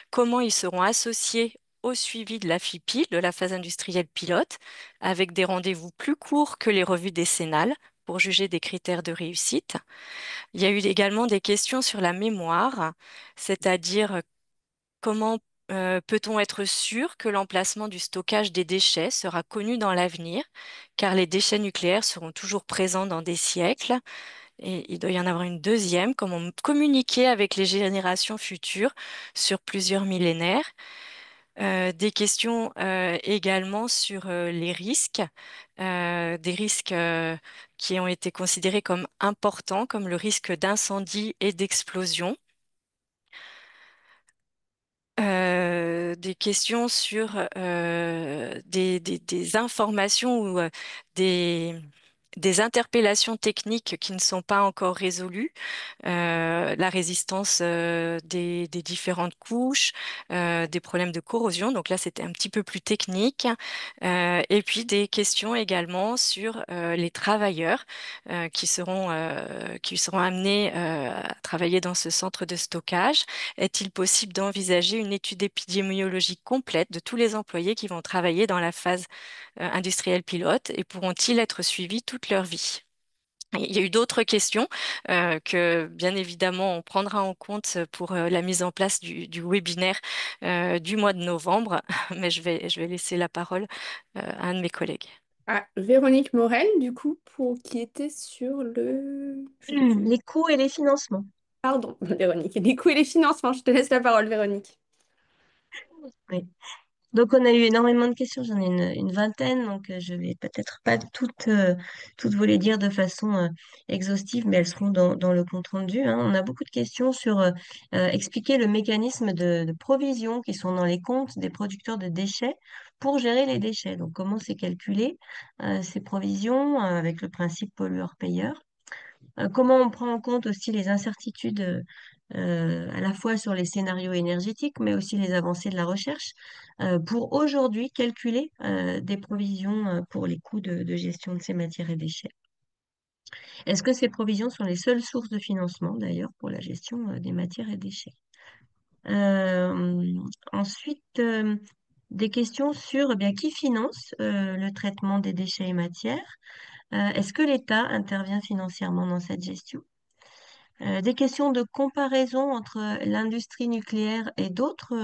Comment ils seront associés au suivi de la FIPI, de la phase industrielle pilote, avec des rendez-vous plus courts que les revues décennales pour juger des critères de réussite? Il y a eu également des questions sur la mémoire, c'est-à-dire comment peut-on être sûr que l'emplacement du stockage des déchets sera connu dans l'avenir, car les déchets nucléaires seront toujours présents dans des siècles. Et il doit y en avoir une deuxième, comment communiquer avec les générations futures sur plusieurs millénaires. Des questions également sur les risques, des risques qui ont été considérés comme importants, comme le risque d'incendie et d'explosion. Des questions sur des informations ou des, des interpellations techniques qui ne sont pas encore résolues, la résistance des différentes couches, des problèmes de corrosion. Donc là, c'était un petit peu plus technique. Et puis des questions également sur les travailleurs qui seront amenés à travailler dans ce centre de stockage. Est-il possible d'envisager une étude épidémiologique complète de tous les employés qui vont travailler dans la phase industrielle pilote et pourront-ils être suivis toute leur vie? Il y a eu d'autres questions que, bien évidemment, on prendra en compte pour la mise en place du webinaire du mois de novembre, mais je vais laisser la parole à un de mes collègues. Ah, Véronique Morel, du coup, qui était sur je sais plus. Les coûts et les financements. Pardon, Véronique. Les coûts et les financements. Je te laisse la parole, Véronique. Oui. Donc, on a eu énormément de questions, j'en ai une vingtaine, donc je vais peut-être pas toutes vous les dire de façon exhaustive, mais elles seront dans le compte-rendu, hein. On a beaucoup de questions sur expliquer le mécanisme de provision qui sont dans les comptes des producteurs de déchets pour gérer les déchets. Donc, comment c'est calculé, ces provisions, avec le principe pollueur-payeur. Comment on prend en compte aussi les incertitudes à la fois sur les scénarios énergétiques, mais aussi les avancées de la recherche, pour aujourd'hui calculer des provisions pour les coûts de gestion de ces matières et déchets. Est-ce que ces provisions sont les seules sources de financement, d'ailleurs, pour la gestion des matières et déchets? Ensuite, des questions sur bien, qui finance le traitement des déchets et matières? Est-ce que l'État intervient financièrement dans cette gestion? Des questions de comparaison entre l'industrie nucléaire et d'autres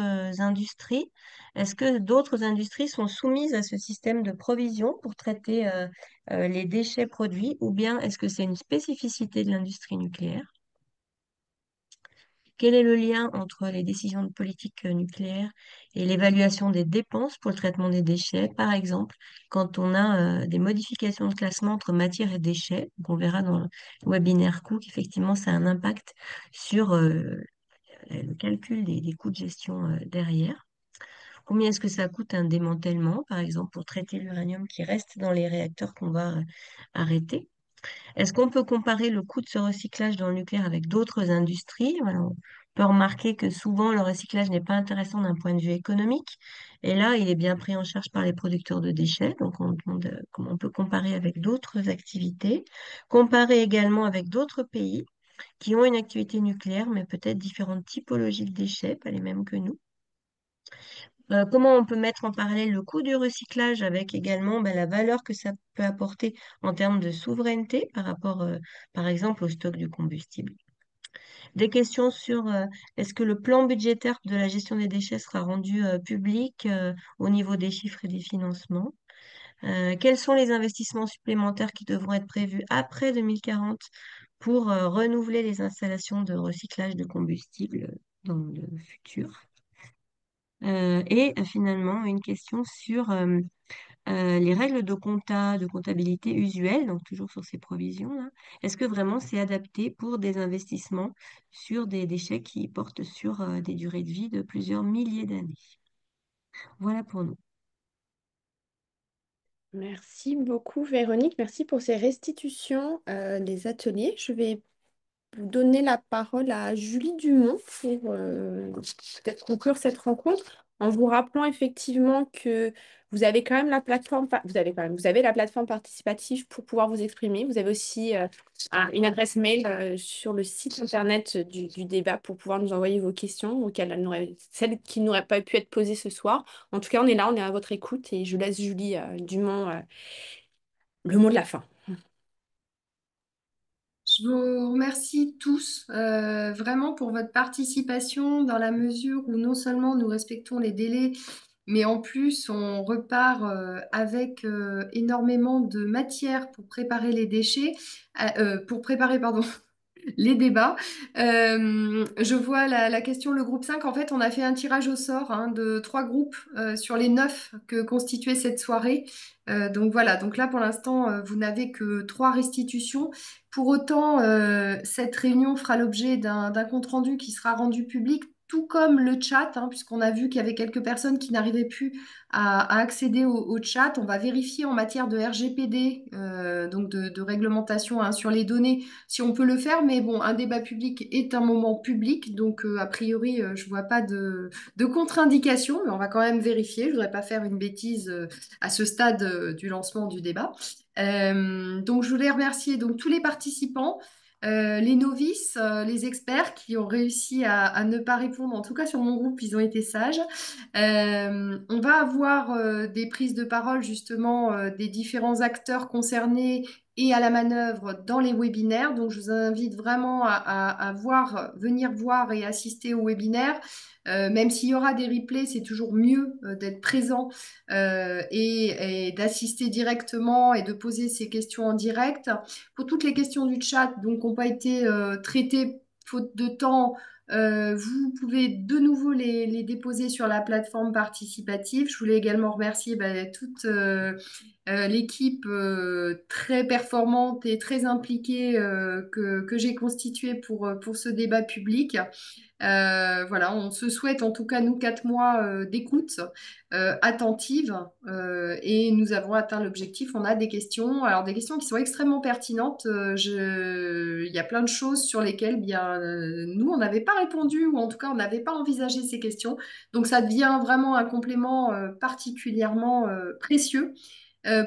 industries. Est-ce que d'autres industries sont soumises à ce système de provision pour traiter les déchets produits ou bien est-ce que c'est une spécificité de l'industrie nucléaire? Quel est le lien entre les décisions de politique nucléaire et l'évaluation des dépenses pour le traitement des déchets? Par exemple, quand on a des modifications de classement entre matière et déchets, donc on verra dans le webinaire coût qu'effectivement ça a un impact sur le calcul des coûts de gestion derrière. Combien est-ce que ça coûte un démantèlement, par exemple, pour traiter l'uranium qui reste dans les réacteurs qu'on va arrêter? Est-ce qu'on peut comparer le coût de ce recyclage dans le nucléaire avec d'autres industries? Voilà, on peut remarquer que souvent le recyclage n'est pas intéressant d'un point de vue économique. Et là, il est bien pris en charge par les producteurs de déchets. Donc, on demande comment on peut comparer avec d'autres activités. Comparer également avec d'autres pays qui ont une activité nucléaire, mais peut-être différentes typologies de déchets, pas les mêmes que nous. Comment on peut mettre en parallèle le coût du recyclage avec également la valeur que ça peut apporter en termes de souveraineté par rapport, par exemple, au stock du combustible. Des questions sur est-ce que le plan budgétaire de la gestion des déchets sera rendu public au niveau des chiffres et des financements? Quels sont les investissements supplémentaires qui devront être prévus après 2040 pour renouveler les installations de recyclage de combustible dans le futur? Et finalement, une question sur les règles de comptabilité usuelles, donc toujours sur ces provisions-là. Est-ce que vraiment c'est adapté pour des investissements sur des déchets qui portent sur des durées de vie de plusieurs milliers d'années? Voilà pour nous. Merci beaucoup, Véronique. Merci pour ces restitutions des ateliers. Je vais vous donner la parole à Julie Dumont pour peut-être conclure cette rencontre. En vous rappelant effectivement que vous avez quand même la plateforme, vous avez la plateforme participative pour pouvoir vous exprimer. Vous avez aussi une adresse mail sur le site internet du débat pour pouvoir nous envoyer vos questions auxquelles celles qui n'auraient pas pu être posées ce soir. En tout cas, on est là, on est à votre écoute et je laisse Julie Dumont le mot de la fin. Je vous remercie tous vraiment pour votre participation dans la mesure où non seulement nous respectons les délais, mais en plus on repart avec énormément de matière pour préparer les déchets, pour préparer, pardon, les débats. Je vois la question, le groupe 5. En fait, on a fait un tirage au sort de 3 groupes sur les 9 que constituait cette soirée. Donc voilà, donc là pour l'instant, vous n'avez que 3 restitutions. Pour autant, cette réunion fera l'objet d'un compte-rendu qui sera rendu public, tout comme le chat, puisqu'on a vu qu'il y avait quelques personnes qui n'arrivaient plus à accéder au chat. On va vérifier en matière de RGPD, donc de réglementation sur les données, si on peut le faire. Mais bon, un débat public est un moment public, donc a priori, je ne vois pas de contre-indication, mais on va quand même vérifier. Je ne voudrais pas faire une bêtise à ce stade du lancement du débat. Donc, je voulais remercier donc, tous les participants. Les novices, les experts qui ont réussi à ne pas répondre, en tout cas sur mon groupe, ils ont été sages. On va avoir des prises de parole justement des différents acteurs concernés et à la manœuvre dans les webinaires. Donc, je vous invite vraiment à venir voir et assister aux webinaires. Même s'il y aura des replays, c'est toujours mieux d'être présent et d'assister directement et de poser ces questions en direct. Pour toutes les questions du chat, donc, qui n'ont pas été traitées faute de temps, vous pouvez de nouveau les déposer sur la plateforme participative. Je voulais également remercier toute l'équipe très performante et très impliquée que j'ai constituée pour ce débat public. Voilà, on se souhaite en tout cas, nous, 4 mois d'écoute attentive et nous avons atteint l'objectif. On a des questions, alors des questions qui sont extrêmement pertinentes. Il y a plein de choses sur lesquelles bien, nous, on n'avait pas répondu ou en tout cas, on n'avait pas envisagé ces questions. Donc, ça devient vraiment un complément particulièrement précieux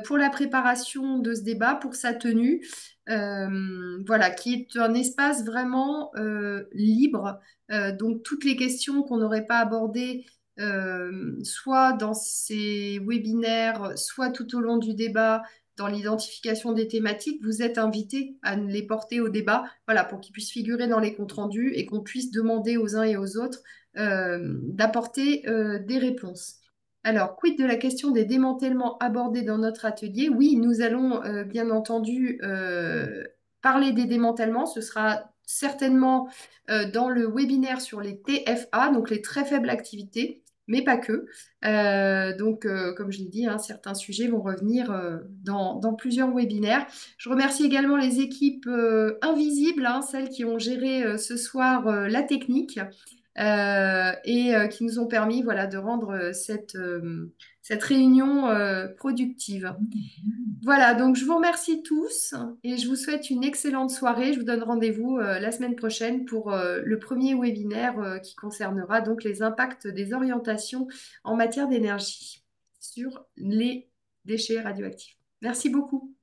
pour la préparation de ce débat, pour sa tenue. Voilà, qui est un espace vraiment libre. Donc, toutes les questions qu'on n'aurait pas abordées, soit dans ces webinaires, soit tout au long du débat, dans l'identification des thématiques, vous êtes invités à les porter au débat, voilà, pour qu'ils puissent figurer dans les comptes rendus et qu'on puisse demander aux uns et aux autres d'apporter des réponses. Alors, quid de la question des démantèlements abordés dans notre atelier? Oui, nous allons bien entendu parler des démantèlements. Ce sera certainement dans le webinaire sur les TFA, donc les très faibles activités, mais pas que. Donc, comme je l'ai dit, certains sujets vont revenir dans plusieurs webinaires. Je remercie également les équipes invisibles, celles qui ont géré ce soir la technique. Et qui nous ont permis voilà, de rendre cette réunion productive. Voilà, donc je vous remercie tous et je vous souhaite une excellente soirée. Je vous donne rendez-vous la semaine prochaine pour le premier webinaire qui concernera donc les impacts des orientations en matière d'énergie sur les déchets radioactifs. Merci beaucoup.